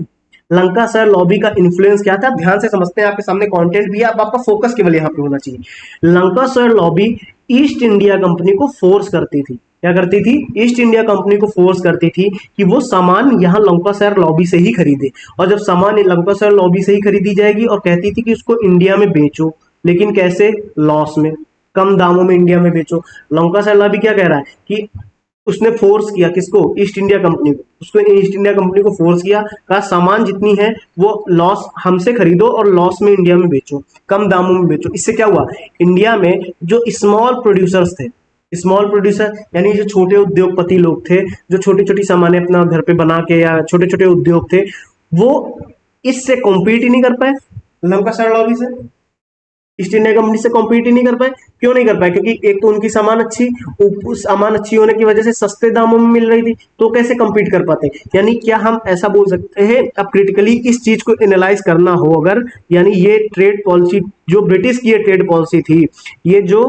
लंकाशायर लॉबी का इन्फ्लुएंस क्या था? ध्यान से समझते हैं, आपके सामने कंटेंट भी है, अब आपका फोकस केवल यहाँ पे होना चाहिए। Lancashire lobby east India company को फोर्स करती थी। क्या करती थी? ईस्ट इंडिया कंपनी को फोर्स करती थी कि वो सामान यहाँ लंकाशायर लॉबी से ही खरीदे, और जब सामान लंकाशायर लॉबी से ही खरीदी जाएगी, और कहती थी कि उसको इंडिया में बेचो, लेकिन कैसे? लॉस में, कम दामों में इंडिया में बेचो। लंकाशायर लॉबी क्या कह रहा है कि उसने फोर्स किया किसको? ईस्ट इंडिया कंपनी को। उसको ईस्ट इंडिया कंपनी को फोर्स किया, कहा सामान जितनी है वो लॉस हमसे खरीदो और लॉस में इंडिया में बेचो, कम दामों में बेचो। इससे क्या हुआ? इंडिया में जो स्मॉल प्रोड्यूसर्स थे, स्मॉल प्रोड्यूसर यानी जो छोटे उद्योगपति लोग थे, जो छोटी छोटी सामानें अपना घर पे बना के, या छोटे छोटे उद्योग थे, वो इससे कॉम्पीट ही नहीं कर पाए लंकाशायर लॉबी से, ईस्ट इंडिया कंपनी से कॉम्पीट ही नहीं कर पाए। क्यों नहीं कर पाए? क्योंकि एक तो उनकी सामान अच्छी होने की वजह से सस्ते दामों में मिल रही थी, तो कैसे कम्पीट कर पाते? यानी क्या हम ऐसा बोल सकते हैं, अब क्रिटिकली इस चीज को एनालाइज करना हो अगर, यानी ये ट्रेड पॉलिसी जो ब्रिटिश की ट्रेड पॉलिसी थी, ये जो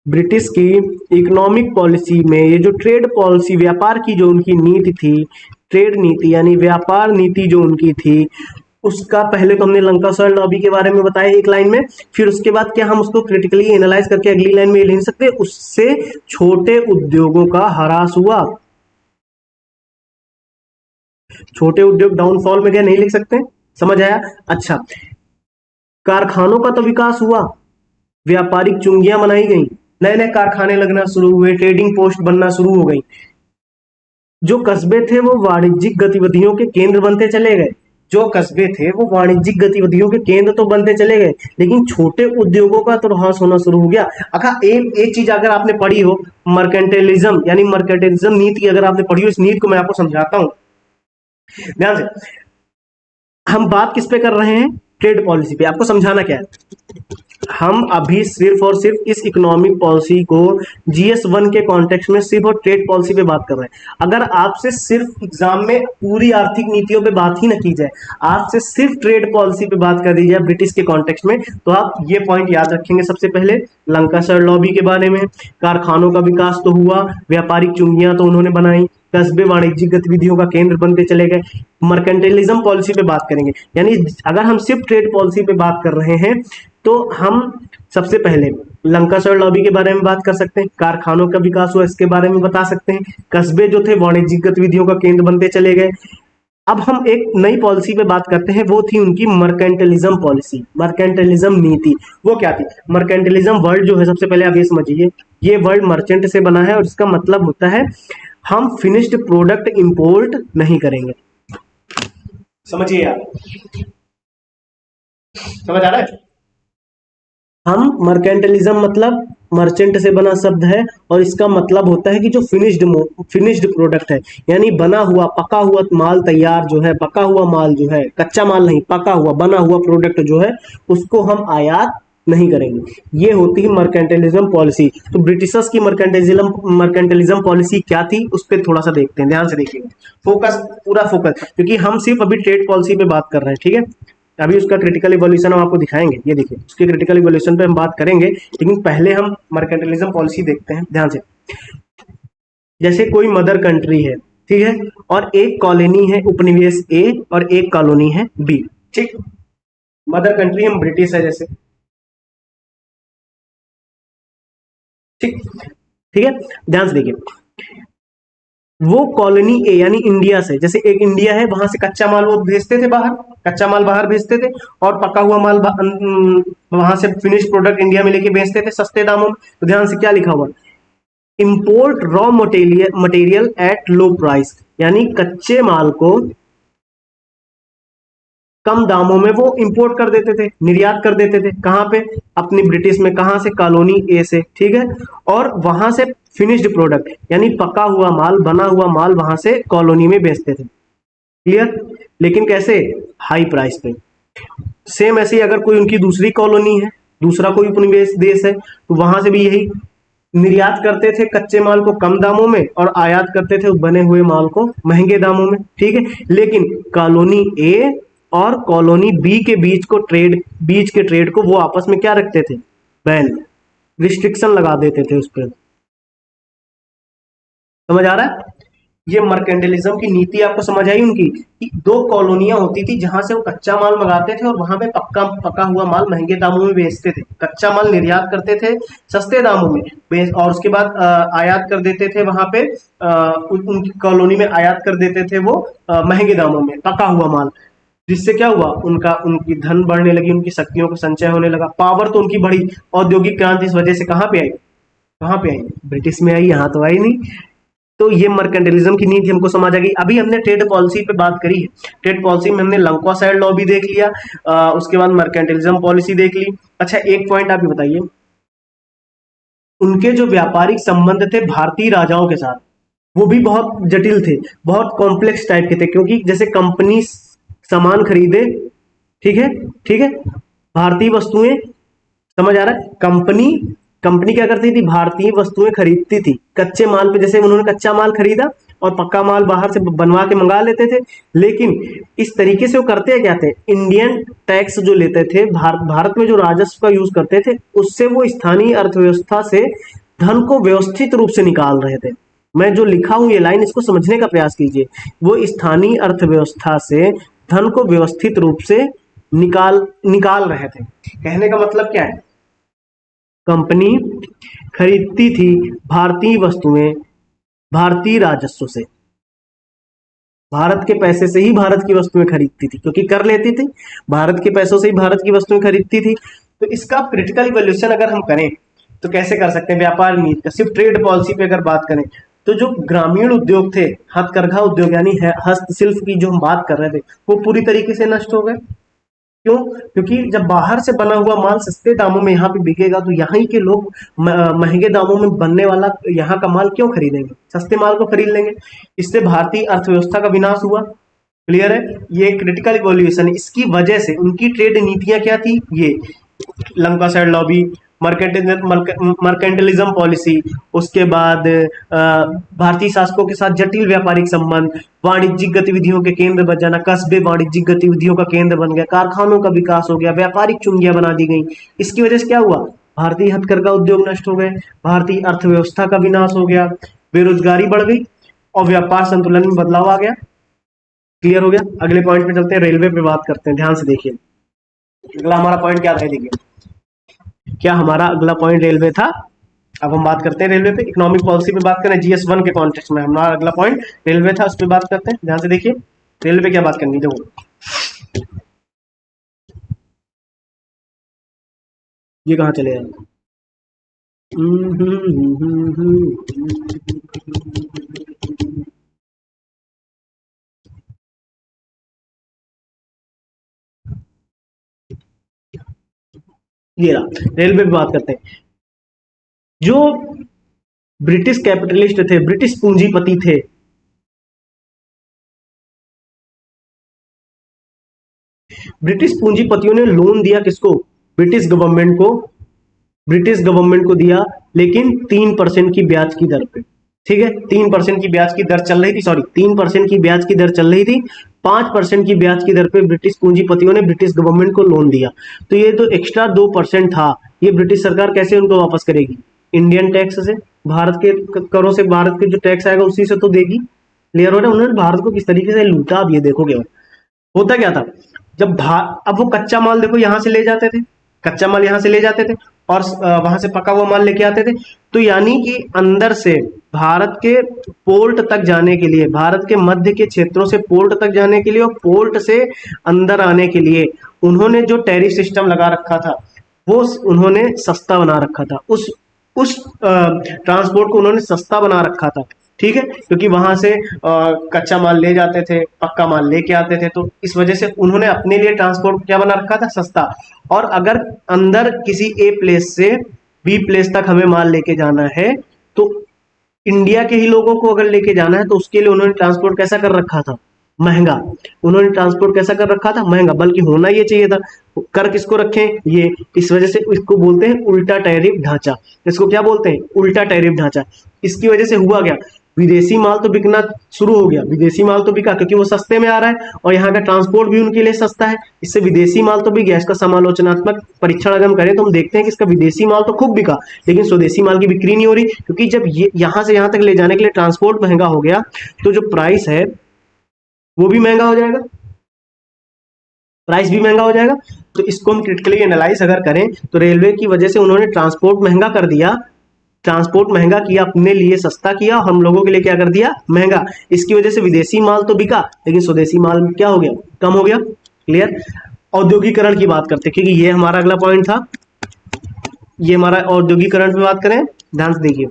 ब्रिटिश की इकोनॉमिक पॉलिसी में ये जो ट्रेड पॉलिसी, व्यापार की जो उनकी नीति थी, ट्रेड नीति यानी व्यापार नीति जो उनकी थी, उसका पहले तो हमने लंकाशायर लॉबी के बारे में बताया एक लाइन में, फिर उसके बाद क्या हम उसको क्रिटिकली एनालाइज करके अगली लाइन में लिख सकते हैं, उससे छोटे उद्योगों का ह्रास हुआ। छोटे उद्योग डाउनफॉल में क्या नहीं लिख सकते? समझ आया? अच्छा, कारखानों का तो विकास हुआ, व्यापारिक चुंगियां बनाई गई, नए नए कारखाने लगना शुरू हुए, ट्रेडिंग पोस्ट बनना शुरू हो गई। जो कस्बे थे वो वाणिज्यिक गतिविधियों के केंद्र बनते चले गए, जो कस्बे थे वो वाणिज्यिक गतिविधियों के केंद्र तो बनते चले गए, लेकिन छोटे उद्योगों का तो ह्रास होना शुरू हो गया। एक चीज अगर आपने पढ़ी हो, मर्केंटाइलिज्म यानी मर्केंटाइलिज्म नीति अगर आपने पढ़ी हो, इस नीति को मैं आपको समझाता हूं ध्यान से। हम बात किस पे कर रहे हैं? ट्रेड पॉलिसी पे। आपको समझाना क्या है, हम अभी सिर्फ और सिर्फ इस इकोनॉमिक पॉलिसी को GS1 के कॉन्टेक्स्ट में सिर्फ और ट्रेड पॉलिसी पे बात कर रहे हैं। अगर आपसे सिर्फ एग्जाम में पूरी आर्थिक नीतियों पे बात ही ना की जाए, आपसे सिर्फ ट्रेड पॉलिसी पे बात कर दी जाए ब्रिटिश के कॉन्टेक्स्ट में, तो आप ये पॉइंट याद रखेंगे। सबसे पहले लंकाशायर लॉबी के बारे में, कारखानों का विकास तो हुआ, व्यापारिक चुंगियां तो उन्होंने बनाई, कस्बे वाणिज्यिक गतिविधियों का केंद्र बनते चले गए। मर्केंटाइलिज्म पॉलिसी पे बात करेंगे, यानी अगर हम सिर्फ ट्रेड पॉलिसी पे बात कर रहे हैं, तो हम सबसे पहले लंकाशायर लॉबी के बारे में बात कर सकते हैं, कारखानों का विकास हुआ इसके बारे में बता सकते हैं, कस्बे जो थे वाणिज्यिक गतिविधियों का केंद्र बनते चले गए। अब हम एक नई पॉलिसी पे बात करते हैं, वो थी उनकी मर्केंटाइलिज्म पॉलिसी, मर्केंटाइलिज्म नीति। वो क्या थी? मर्केंटाइलिज्म वर्ड जो है, सबसे पहले आप ये समझिए, ये वर्ड मर्चेंट से बना है और इसका मतलब होता है हम फिनिश्ड प्रोडक्ट इंपोर्ट नहीं करेंगे। समझिए यार, समझ आ रहा है? हम मर्केंटाइलिज्म मतलब मर्चेंट से बना शब्द है, और इसका मतलब होता है कि जो फिनिश्ड प्रोडक्ट है, यानी बना हुआ पका हुआ माल, तैयार जो है पका हुआ माल जो है, कच्चा माल नहीं, पका हुआ बना हुआ प्रोडक्ट जो है, उसको हम आयात नहीं करेंगे। ये होती है मर्केंटाइलिज्म पॉलिसी। तो ब्रिटिशर्स की मर्केंटाइलिज्म पॉलिसी क्या थी, उस पर थोड़ा सा देखते हैं, ध्यान से देखिएगा, फोकस, पूरा फोकस, क्योंकि हम सिर्फ अभी ट्रेड पॉलिसी पे बात कर रहे हैं। ठीक है, अभी उसका क्रिटिकल इवोल्यूशन हम आपको दिखाएंगे, ये देखिए उसके क्रिटिकल इवोल्यूशन पे हम बात करेंगे, लेकिन पहले हम मर्केंटाइलिज्म पॉलिसी देखते हैं ध्यान से। जैसे कोई मदर कंट्री है, ठीक है, और एक कॉलोनी है उपनिवेश ए और एक कॉलोनी है बी। ठीक, मदर कंट्री हम ब्रिटिश है जैसे, ठीक, ठीक है, ध्यान से देखिए, वो कॉलोनी ए यानी इंडिया से, जैसे एक इंडिया है वहां से कच्चा माल वो भेजते थे बाहर, कच्चा माल बाहर भेजते थे, और पका हुआ माल वहां से फिनिश प्रोडक्ट इंडिया में लेके बेचते थे सस्ते दामों में। तो ध्यान से क्या लिखा हुआ, import raw material at low price, यानी कच्चे माल को कम दामों में वो इंपोर्ट कर देते थे, निर्यात कर देते थे, कहां पे, अपनी ब्रिटिश में, कहां से, कॉलोनी ए से, ठीक है, और वहां से फिनिश्ड प्रोडक्ट यानी पका हुआ माल, बना हुआ माल वहां से कॉलोनी में बेचते थे। क्लियर, लेकिन कैसे, हाई प्राइस पे। सेम ऐसे ही अगर कोई उनकी दूसरी कॉलोनी है, दूसरा कोई उपनिवेश देश है, तो वहां से भी यही निर्यात करते थे कच्चे माल को कम दामों में और आयात करते थे बने हुए माल को महंगे दामों में, ठीक है। लेकिन कॉलोनी ए और कॉलोनी बी के बीच के ट्रेड को वो आपस में क्या रखते थे, बैन, रिस्ट्रिक्शन लगा देते थे उस पर। समझ आ रहा है, ये मर्केंटलिज्म की नीति आपको समझ आई उनकी, कि दो कॉलोनियां होती थी जहां से वो कच्चा माल मंगाते थे और वहां पे पका हुआ माल महंगे दामों में बेचते थे, कच्चा माल निर्यात करते थे सस्ते दामों में और उसके बाद आयात कर देते थे वहां पे, उनकी कॉलोनी में आयात कर देते थे वो महंगे दामों में पका हुआ माल, जिससे क्या हुआ, उनकी धन बढ़ने लगी, उनकी शक्तियों का संचय होने लगा, पावर तो उनकी बढ़ी। औद्योगिक क्रांति इस वजह से कहां पे आई, कहां पे आई, ब्रिटिश में आई, यहां तो आई नहीं। तो ये मर्केंटलिज्म की नीति हमको समझ आ गई। अभी हमने ट्रेड पॉलिसी पे बात करी है, ट्रेड पॉलिसी में हमने लंका साइड लॉ भी देख लिया, उसके बाद मर्केंटलिज्म पॉलिसी देख ली। अच्छा, एक पॉइंट आप बताइए, उनके जो व्यापारिक संबंध थे भारतीय राजाओं के साथ, वो भी बहुत जटिल थे, बहुत कॉम्प्लेक्स टाइप के थे, क्योंकि जैसे कंपनी सामान खरीदे, ठीक है, ठीक है, भारतीय वस्तुएं, समझ आ रहा है, कंपनी कंपनी क्या करती थी, भारतीय वस्तुएं खरीदती थी कच्चे माल पे, जैसे उन्होंने कच्चा माल खरीदा और पक्का माल बाहर से बनवा के मंगा लेते थे। लेकिन इस तरीके से वो करते क्या थे, इंडियन टैक्स जो लेते थे, भारत में जो राजस्व का यूज करते थे, उससे वो स्थानीय अर्थव्यवस्था से धन को व्यवस्थित रूप से निकाल रहे थे। मैं जो लिखा हूं ये लाइन, इसको समझने का प्रयास कीजिए, वो स्थानीय अर्थव्यवस्था से धन को व्यवस्थित रूप से निकाल रहे थे। कहने का मतलब क्या है, कंपनी खरीदती थी भारतीय वस्तुएं भारतीय राजस्व से, भारत के पैसे से ही भारत की वस्तुएं खरीदती थी, क्योंकि कर लेती थी, भारत के पैसों से ही भारत की वस्तुएं खरीदती थी। तो इसका क्रिटिकल इवैल्यूएशन अगर हम करें तो कैसे कर सकते हैं, व्यापार नीति का, सिर्फ ट्रेड पॉलिसी पे अगर बात करें, तो जो ग्रामीण उद्योग थे, हथकरघा उद्योग यानी हस्तशिल्प की जो हम बात कर रहे थे, वो पूरी तरीके से नष्ट हो गए। क्यों, क्योंकि जब बाहर से बना हुआ माल सस्ते दामों में यहाँ पे बिकेगा, तो यहाँ के लोग महंगे दामों में बनने वाला यहाँ का माल क्यों खरीदेंगे, सस्ते माल को खरीद लेंगे। इससे भारतीय अर्थव्यवस्था का विनाश हुआ। क्लियर है, ये क्रिटिकल इवोल्यूशन है। इसकी वजह से उनकी ट्रेड नीतियां क्या थी, ये Lanka side lobby, mercantilism policy, उसके बाद भारतीय शासकों के साथ जटिल व्यापारिक संबंध, वाणिज्यिक गतिविधियों के केंद्र बन जाना, कस्बे वाणिज्यिक गतिविधियों का केंद्र बन गया, कारखानों का विकास हो गया, व्यापारिक चुंगियां बना दी गई। इसकी वजह से क्या हुआ, भारतीय हथकरघा उद्योग नष्ट हो गए, भारतीय अर्थव्यवस्था का विनाश हो गया, बेरोजगारी बढ़ गई और व्यापार संतुलन में बदलाव आ गया। क्लियर हो गया। अगले पॉइंट पे चलते हैं, रेलवे पे बात करते हैं, ध्यान से देखिए। अगला हमारा पॉइंट क्या था, देखिए क्या हमारा अगला पॉइंट रेलवे था। अब हम बात करते हैं रेलवे पे, इकोनॉमिक पॉलिसी पे बात करें, GS1 के कॉन्टेक्स्ट में हमारा अगला पॉइंट रेलवे था, उस पर बात करते हैं। ध्यान से देखिए रेलवे पे क्या बात करनी, देखो ये कहाँ चले जाए, ये रहा, रेलवे पे बात करते हैं। जो ब्रिटिश कैपिटलिस्ट थे, ब्रिटिश पूंजीपति थे, ब्रिटिश पूंजीपतियों ने लोन दिया किसको, ब्रिटिश गवर्नमेंट को, ब्रिटिश गवर्नमेंट को दिया, लेकिन 3% की ब्याज की दर पे। ठीक है, 3% की ब्याज की दर चल रही थी, सॉरी 3% की ब्याज की दर चल रही थी, 5% की ब्याज की दर पे ब्रिटिश पूंजीपतियों ने ब्रिटिश गवर्नमेंट को लोन दिया। तो ये तो एक्स्ट्रा 2% था, ये ब्रिटिश सरकार कैसे उनको वापस करेगी, इंडियन टैक्स से, भारत के करों से, भारत के जो टैक्स आएगा उसी से तो देगी। क्लियर हो रहा है, उन्होंने भारत को किस तरीके से लूटा। अब ये देखोगे होता क्या था, जब अब वो कच्चा माल देखो यहां से ले जाते थे, कच्चा माल यहां से ले जाते थे और वहां से पका हुआ माल लेके आते थे। तो यानी कि अंदर से भारत के पोर्ट तक जाने के लिए, भारत के मध्य के क्षेत्रों से पोर्ट तक जाने के लिए और पोर्ट से अंदर आने के लिए उन्होंने जो टैरिफ सिस्टम लगा रखा था वो उन्होंने सस्ता बना रखा था। उस ट्रांसपोर्ट को उन्होंने सस्ता बना रखा था, ठीक है, क्योंकि वहां से कच्चा माल ले जाते थे, पक्का माल लेके आते थे, तो इस वजह से उन्होंने अपने लिए ट्रांसपोर्ट क्या बना रखा था, सस्ता। और अगर अंदर किसी ए प्लेस से बी प्लेस तक हमें माल लेके जाना है तो इंडिया के ही लोगों को अगर लेके जाना है तो उसके लिए उन्होंने ट्रांसपोर्ट कैसा कर रखा था, महंगा। उन्होंने ट्रांसपोर्ट कैसा कर रखा था, महंगा। बल्कि होना ये चाहिए था, कर किसको रखें, ये। इस वजह से इसको बोलते हैं उल्टा टैरिफ ढांचा। इसको क्या बोलते हैं, उल्टा टैरिफ ढांचा। इसकी वजह से हुआ क्या, विदेशी माल तो बिकना शुरू हो गया, विदेशी माल तो बिका क्योंकि वो सस्ते में आ रहा है और यहाँ का ट्रांसपोर्ट भी उनके लिए सस्ता है, इससे विदेशी माल तो बिक गया। इसका समालोचनात्मक परीक्षण अगर हम करें तो हम देखते हैं कि इसका विदेशी माल तो खूब बिका, लेकिन स्वदेशी माल की बिक्री नहीं हो रही, क्योंकि जब ये यहाँ से यहाँ तक ले जाने के लिए ट्रांसपोर्ट महंगा हो गया तो जो प्राइस है वो भी महंगा हो जाएगा, प्राइस भी महंगा हो जाएगा। तो इसको हम क्रिटिकली एनालाइज अगर करें तो रेलवे की वजह से उन्होंने ट्रांसपोर्ट महंगा कर दिया, ट्रांसपोर्ट महंगा किया, अपने लिए सस्ता किया, हम लोगों के लिए क्या कर दिया, महंगा। इसकी वजह से विदेशी माल तो बिका लेकिन स्वदेशी माल क्या हो गया, कम हो गया। क्लियर। औद्योगिकरण की बात करते, क्योंकि ये हमारा अगला पॉइंट था, ये हमारा औद्योगिकरण पे बात करें, ध्यान से देखिए,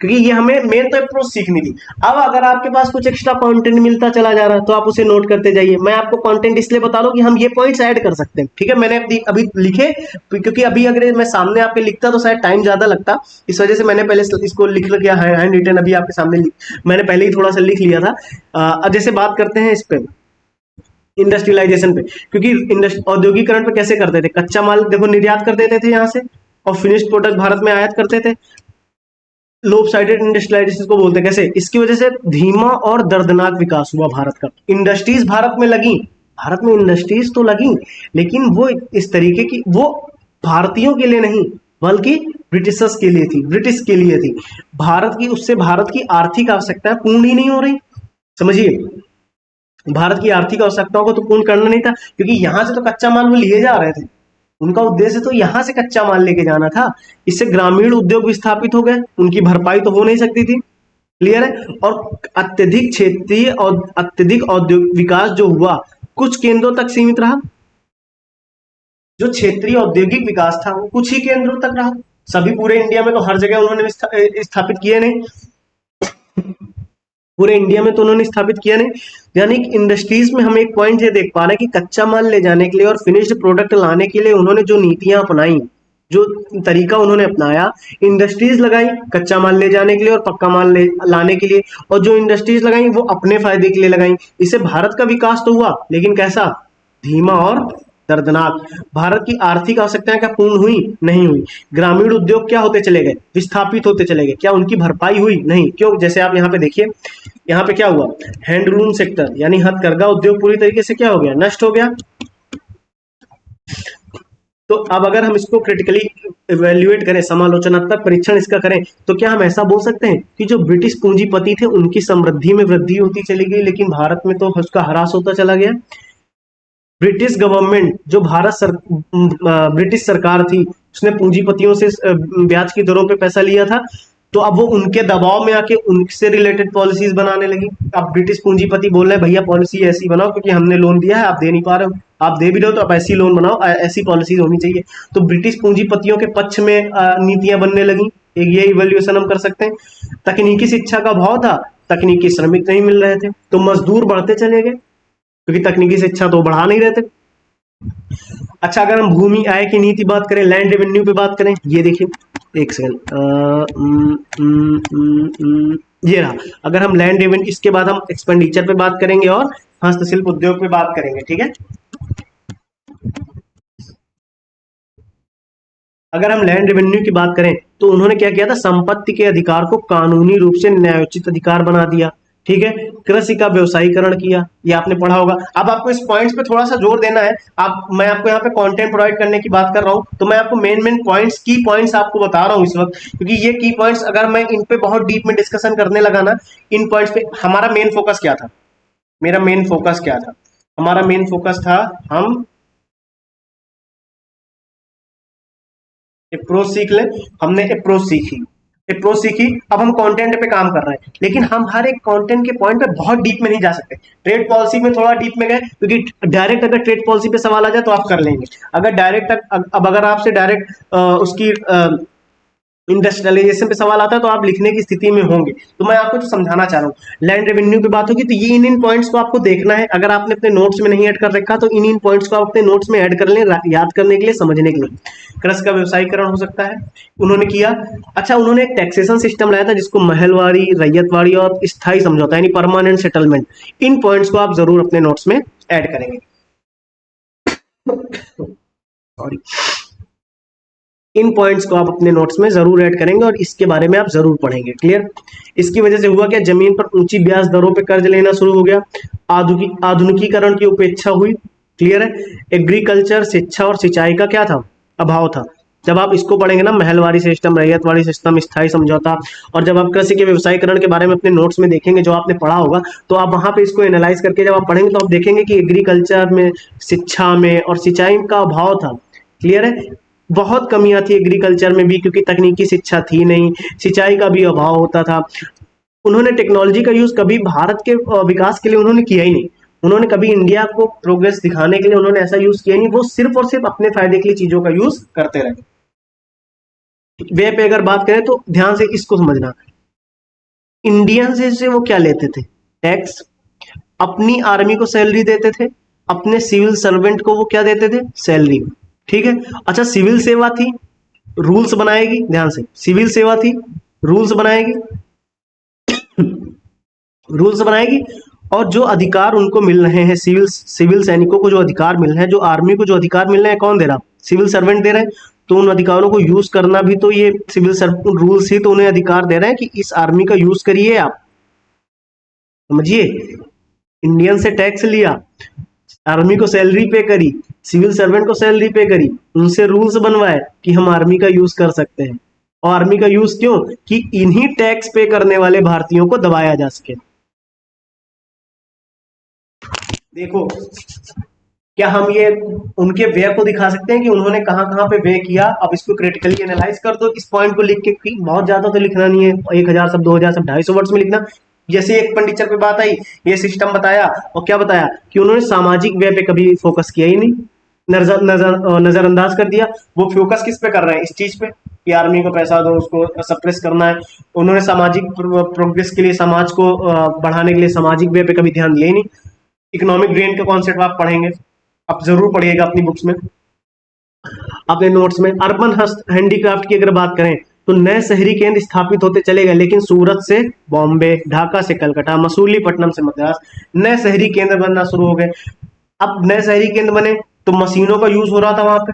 क्योंकि ये हमें मेन तो अप्रोच सीखनी थी। अब अगर आपके पास कुछ एक्स्ट्रा कंटेंट मिलता चला जा रहा है तो आप उसे नोट करते जाइए। मैं आपको कंटेंट इसलिए बता रहा हूं कि हम ये पॉइंट्स ऐड कर सकते हैं, ठीक है। मैंने अभी लिखे, क्योंकि अभी अगर मैं सामने आपके लिखता तो शायद टाइम ज्यादा लगता, इस वजह से मैंने पहले इसको लिख लिया है, हैंड रिटन अभी आपके सामने मैंने पहले ही थोड़ा सा लिख लिया था। अब जैसे बात करते हैं इस पे, इंडस्ट्रियलाइजेशन पे, क्योंकि औद्योगिकरण पे कैसे करते थे, कच्चा माल देखो निर्यात कर देते थे यहाँ से और फिनिश्ड प्रोडक्ट भारत में आयात करते थे। लोप साइडेड इंडस्ट्रियलाइजेशन को बोलते हैं। कैसे, इसकी वजह से धीमा और दर्दनाक विकास हुआ भारत का। इंडस्ट्रीज भारत में लगी, भारत में इंडस्ट्रीज तो लगी, लेकिन वो इस तरीके की, वो भारतीयों के लिए नहीं बल्कि ब्रिटिशर्स के लिए थी, ब्रिटिश के लिए थी। भारत की, उससे भारत की आर्थिक आवश्यकताएं पूर्ण ही नहीं हो रही। समझिए, भारत की आर्थिक आवश्यकताओं को तो पूर्ण करना नहीं था, क्योंकि यहां से तो कच्चा माल वो लिए जा रहे थे, उनका उद्देश्य तो यहाँ से कच्चा माल लेके जाना था। इससे ग्रामीण उद्योग विस्थापित हो गए, उनकी भरपाई तो हो नहीं सकती थी। क्लियर है। और अत्यधिक क्षेत्रीय और अत्यधिक औद्योगिक विकास जो हुआ कुछ केंद्रों तक सीमित रहा। जो क्षेत्रीय औद्योगिक विकास था वो कुछ ही केंद्रों तक रहा, सभी पूरे इंडिया में तो हर जगह उन्होंने स्थापित किए नहीं, पूरे इंडिया में तो उन्होंने स्थापित किया नहीं। यानी कि इंडस्ट्रीज में हम एक पॉइंट ये देख पा रहे हैं कि कच्चा माल ले जाने के लिए और फिनिश्ड प्रोडक्ट लाने के लिए उन्होंने जो नीतियां अपनाई, जो तरीका उन्होंने अपनाया, इंडस्ट्रीज लगाई कच्चा माल ले जाने के लिए और पक्का माल लाने के लिए, और जो इंडस्ट्रीज लगाई वो अपने फायदे के लिए लगाई। इससे भारत का विकास तो हुआ, लेकिन कैसा, धीमा और दर्दनाक। भारत की आर्थिक आवश्यकताएं क्या पूर्ण हुई, नहीं हुई। ग्रामीण उद्योग क्या होते चले गए, विस्थापित होते चले गए, क्या उनकी भरपाई हुई, नहीं। क्यों, जैसे आप यहाँ पे देखिए, यहाँ पे क्या हुआ, हैंडलूम सेक्टर यानी हथकरघा उद्योग पूरी तरीके से क्या हो गया, नष्ट हो गया। तो अब अगर हम इसको क्रिटिकली इवेल्युएट करें, समालोचनात्मक परीक्षण इसका करें, तो क्या हम ऐसा बोल सकते हैं कि जो ब्रिटिश पूंजीपति थे उनकी समृद्धि में वृद्धि होती चली गई, लेकिन भारत में तो उसका ह्रास होता चला गया। ब्रिटिश गवर्नमेंट, जो ब्रिटिश सरकार थी, उसने पूंजीपतियों से ब्याज की दरों पे पैसा लिया था, तो अब वो उनके दबाव में आके उनसे रिलेटेड पॉलिसीज बनाने लगी। अब ब्रिटिश पूंजीपति बोल रहे हैं भैया पॉलिसी ऐसी बनाओ, क्योंकि हमने लोन दिया है, आप दे नहीं पा रहे हो, आप दे भी रहे हो तो आप ऐसी लोन बनाओ, ऐसी पॉलिसीज होनी चाहिए। तो ब्रिटिश पूंजीपतियों के पक्ष में नीतियां बनने लगी। एक ये इवैल्यूएशन हम कर सकते हैं। तकनीकी शिक्षा का अभाव था, तकनीकी श्रमिक नहीं मिल रहे थे, तो मजदूर बढ़ते चले गए, क्योंकि तकनीकी शिक्षा तो बढ़ा नहीं रहे थे। अच्छा, अगर हम भूमि आय की नीति बात करें, लैंड रेवेन्यू पे बात करें, ये देखिए, एक सेकंड, ये रहा। अगर हम लैंड रेवेन्यू, इसके बाद हम एक्सपेंडिचर पे बात करेंगे और हस्तशिल्प उद्योग पे बात करेंगे, ठीक है। अगर हम लैंड रेवेन्यू की बात करें तो उन्होंने क्या किया था, संपत्ति के अधिकार को कानूनी रूप से न्यायोचित अधिकार बना दिया, ठीक है। कृषि का व्यवसायीकरण किया, ये आपने पढ़ा होगा। अब आपको इस पॉइंट्स पे थोड़ा सा जोर देना है। मैं आपको यहाँ पे कंटेंट प्रोवाइड करने की बात कर रहा हूँ, तो मैं आपको मेन पॉइंट्स, की पॉइंट्स आपको बता रहा हूँ इस वक्त, क्योंकि ये की पॉइंट्स अगर मैं इन पे बहुत डीप में डिस्कशन करने लगा ना, इन पॉइंट्स पे हमारा मेन फोकस क्या था, मेरा मेन फोकस क्या था, हमारा मेन फोकस था, हम अप्रोच सीख ले, हमने अप्रोच सीखी, अप्रोच सीखी, अब हम कंटेंट पे काम कर रहे हैं, लेकिन हम हर एक कंटेंट के पॉइंट पे बहुत डीप में नहीं जा सकते। ट्रेड पॉलिसी में थोड़ा डीप में गए, क्योंकि डायरेक्ट अगर ट्रेड पॉलिसी पे सवाल आ जाए तो आप कर लेंगे। अगर डायरेक्ट, अब अगर आपसे डायरेक्ट उसकी इंडस्ट्रियलाइजेशन पे सवाल आता है तो आप लिखने की स्थिति में होंगे। तो मैं आपको जो समझाना चाह रहा हूँ, लैंड रेवेन्यू की बात होगी तो ये इन पॉइंट्स को आपको देखना है। अगर आपने अपने नोट्स में नहीं ऐड कर रखा तो इन पॉइंट्स को आप अपने नोट्स में ऐड कर लें, याद करने के लिए, समझने के लिए। कृषि का व्यवसायीकरण हो सकता है, उन्होंने किया। अच्छा, उन्होंने एक टैक्सेशन सिस्टम लाया था जिसको महलवाड़ी, रैयतवाड़ी और स्थायी समझौता यानी परमानेंट सेटलमेंट। इन पॉइंट्स को आप जरूर अपने नोट्स में ऐड करेंगे। सॉरी, इन पॉइंट्स को आप अपने नोट्स में जरूर ऐड करेंगे और इसके बारे में आप जरूर पढ़ेंगे। क्लियर? इसकी वजह से हुआ क्या, जमीन पर ऊंची ब्याज दरों पे कर्ज लेना शुरू हो गया, आधुनिकीकरण की उपेक्षा हुई। क्लियर है? एग्रीकल्चर, शिक्षा और सिंचाई का क्या था, अभाव था। जब आप इसको पढ़ेंगे ना, महलवाड़ी सिस्टम, रैयतवाड़ी सिस्टम, स्थायी समझौता, और जब आप कृषि के व्यवसायीकरण के बारे में अपने नोट्स में देखेंगे जो आपने पढ़ा होगा, तो आप वहां पे इसको एनालाइज करके जब आप पढ़ेंगे तो आप देखेंगे कि एग्रीकल्चर में, शिक्षा में और सिंचाई का अभाव था। क्लियर है? बहुत कमियां थी एग्रीकल्चर में भी, क्योंकि तकनीकी शिक्षा थी नहीं, सिंचाई का भी अभाव होता था। उन्होंने टेक्नोलॉजी का यूज कभी भारत के विकास के लिए उन्होंने किया ही नहीं। उन्होंने कभी इंडिया को प्रोग्रेस दिखाने के लिए उन्होंने ऐसा यूज किया नहीं, वो सिर्फ और सिर्फ अपने फायदे के लिए चीजों का यूज करते रहे। वे पे अगर बात करें तो ध्यान से इसको समझना, इंडियन से वो क्या लेते थे, टैक्स, अपनी आर्मी को सैलरी देते थे, अपने सिविल सर्वेंट को वो क्या देते थे, सैलरी। ठीक है? अच्छा, सिविल सेवा थी, रूल्स बनाएगी, ध्यान से, सिविल सेवा थी, रूल्स बनाएगी, रूल्स बनाएगी, और जो अधिकार उनको मिल रहे हैं, सिविल सिविल सैनिकों को जो अधिकार मिल रहे हैं, जो आर्मी को जो अधिकार मिल रहे हैं, कौन दे रहा, सिविल सर्वेंट दे रहे हैं। तो उन अधिकारों को यूज करना भी तो ये सिविल सर्वेंट रूल्स ही तो उन्हें अधिकार दे रहे हैं कि इस आर्मी का यूज करिए आप। समझिए, इंडियन से टैक्स लिया, आर्मी को सैलरी पे करी, सिविल सर्वेंट को सैलरी पे करी, उनसे रूल्स बनवाए कि हम आर्मी का यूज कर सकते हैं। और आर्मी का यूज क्यों, कि इन्हीं टैक्स पे करने वाले भारतीयों को दबाया जा सके। देखो, क्या हम ये उनके व्यय को दिखा सकते हैं कि उन्होंने कहां कहां पे व्यय किया। अब इसको क्रिटिकली एनालाइज कर दो, इस पॉइंट को लिख के, कि बहुत ज्यादा तो लिखना नहीं है, 1000 शब्द, 2000 शब्द, 250 वर्ड्स में लिखना। जैसे एक्सपेंडिचर पे बात आई, ये सिस्टम बताया, और क्या बताया कि उन्होंने सामाजिक व्यय पे कभी फोकस किया ही नहीं, नजरअंदाज कर दिया। वो फोकस किस पे कर रहे हैं, इस चीज पे कि आर्मी को पैसा दो, उसको सप्रेस करना है। उन्होंने सामाजिक प्रोग्रेस के लिए, समाज को बढ़ाने के लिए सामाजिक व्यय पे कभी ध्यान दिया ही नहीं। इकोनॉमिक ड्रेन का कॉन्सेप्ट आप पढ़ेंगे, आप जरूर पढ़िएगा अपनी बुक्स में, अपने नोट्स में। अर्बन हस्त हैंडीक्राफ्ट की अगर बात करें तो नए शहरी केंद्र स्थापित होते चले गए, लेकिन सूरत से बॉम्बे, ढाका से कलकत्ता, मसूलीपट्टनम से मद्रास, नए शहरी केंद्र बनना शुरू हो गए। अब नए शहरी केंद्र बने तो मशीनों का यूज हो रहा था वहां पे,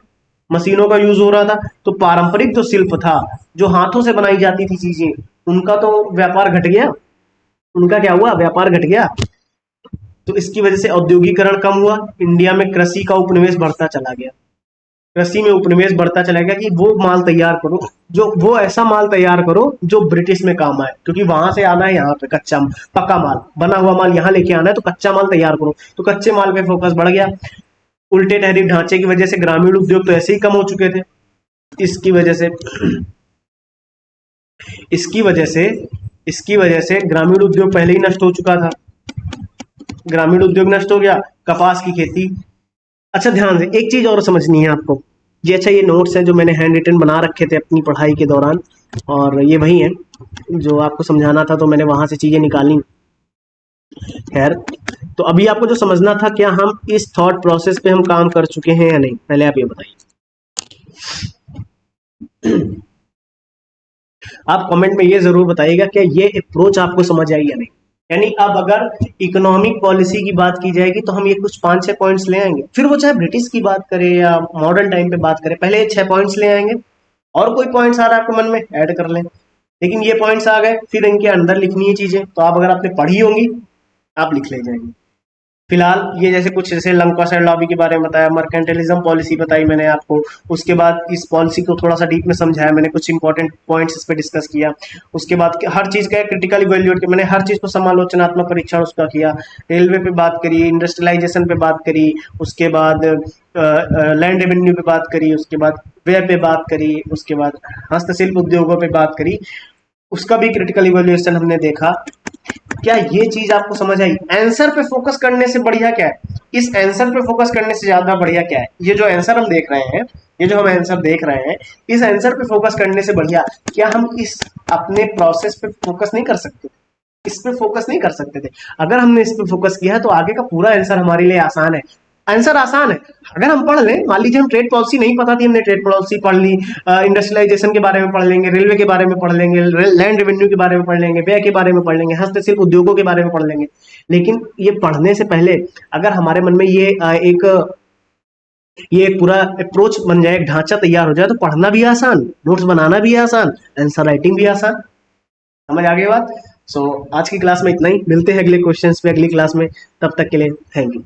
मशीनों का यूज हो रहा था, तो पारंपरिक जो शिल्प था, जो हाथों से बनाई जाती थी चीजें, उनका तो व्यापार घट गया। उनका क्या हुआ, व्यापार घट गया। तो इसकी वजह से औद्योगिकरण कम हुआ, इंडिया में कृषि का उपनिवेश बढ़ता चला गया। कृषि में उपनिवेश बढ़ता चला गया कि वो माल तैयार करो, जो वो ऐसा माल तैयार करो जो ब्रिटिश में काम आए, क्योंकि वहां से आना है यहाँ पे कच्चा, पक्का माल, बना हुआ माल यहाँ लेके आना है, तो कच्चा माल तैयार करो। तो कच्चे माल पे फोकस बढ़ गया। उल्टे टैरिफ ढांचे की वजह से ग्रामीण उद्योग तो ऐसे ही कम हो चुके थे। इसकी वजह से इसकी वजह से इसकी वजह से ग्रामीण उद्योग पहले ही नष्ट हो चुका था। ग्रामीण उद्योग नष्ट हो गया, कपास की खेती। अच्छा, ध्यान से एक चीज और समझनी है आपको, ये, अच्छा, ये नोट्स है जो मैंने हैंड रिटन बना रखे थे अपनी पढ़ाई के दौरान, और ये वही है जो आपको समझाना था, तो मैंने वहां से चीजें निकाली। खैर, तो अभी आपको जो समझना था, क्या हम इस थॉट प्रोसेस पे हम काम कर चुके हैं या नहीं, पहले आप ये बताइए। आप कमेंट में ये जरूर बताइएगा क्या ये अप्रोच आपको समझ आई या नहीं। यानी अब अगर इकोनॉमिक पॉलिसी की बात की जाएगी तो हम ये कुछ 5-6 पॉइंट्स ले आएंगे, फिर वो चाहे ब्रिटिश की बात करें या मॉडर्न टाइम पे बात करें, पहले ये 6 पॉइंट्स ले आएंगे, और कोई पॉइंट्स आ रहा है आपको मन में ऐड कर लें। लेकिन ये पॉइंट्स आ गए, फिर इनके अंदर लिखनी है चीजें, तो आप अगर आपने पढ़ी होंगी आप लिख ले जाएंगे। फिलहाल ये जैसे कुछ जैसे लंकाशायर लॉबी के बारे में बताया, मर्केंटलिज्म पॉलिसी बताई मैंने आपको, उसके बाद इस पॉलिसी को थोड़ा सा डीप में समझाया मैंने, कुछ इंपॉर्टेंट पॉइंट्स इस पे डिस्कस किया। उसके बाद हर चीज का क्रिटिकल इवैल्यूएट किया मैंने, हर चीज को समालोचनात्मक परीक्षण उसका किया। रेलवे पे बात करी, इंडस्ट्रियलाइजेशन पे बात करी, उसके बाद लैंड रेवेन्यू पे बात करी, उसके बाद व्यय पे बात करी, उसके बाद हस्तशिल्प उद्योगों पे बात करी, उसका भी क्रिटिकल इवैल्यूएशन हमने देखा। क्या ये चीज आपको समझ आई? आंसर पे फोकस करने से बढ़िया क्या है, इस आंसर पे फोकस करने से ज्यादा बढ़िया क्या है? ये जो आंसर हम देख रहे हैं, ये जो हम आंसर देख रहे हैं, इस आंसर पे फोकस करने से बढ़िया क्या हम इस अपने प्रोसेस पे फोकस नहीं कर सकते? इस पे फोकस नहीं कर सकते थे? अगर हमने इस पे फोकस किया है तो आगे का पूरा आंसर हमारे लिए आसान है। आंसर आसान है। अगर हम पढ़ लें, मान लीजिए हम ट्रेड पॉलिसी नहीं पता थी, हमने ट्रेड पॉलिसी पढ़ ली, इंडस्ट्रियलाइजेशन के बारे में पढ़ लेंगे, रेलवे के बारे में पढ़ लेंगे, लैंड रेवेन्यू के बारे में पढ़ लेंगे, व्यय के बारे में पढ़ लेंगे, हस्तशिल्प उद्योगों के बारे में पढ़ लेंगे। लेकिन ये पढ़ने से पहले अगर हमारे मन में ये एक पूरा अप्रोच बन जाए, एक ढांचा तैयार हो जाए, तो पढ़ना भी आसान, नोट्स बनाना भी आसान, आंसर राइटिंग भी आसान। समझ आ गई बात? सो आज की क्लास में इतना ही, मिलते हैं अगले क्वेश्चंस पे अगली क्लास में, तब तक के लिए थैंक यू।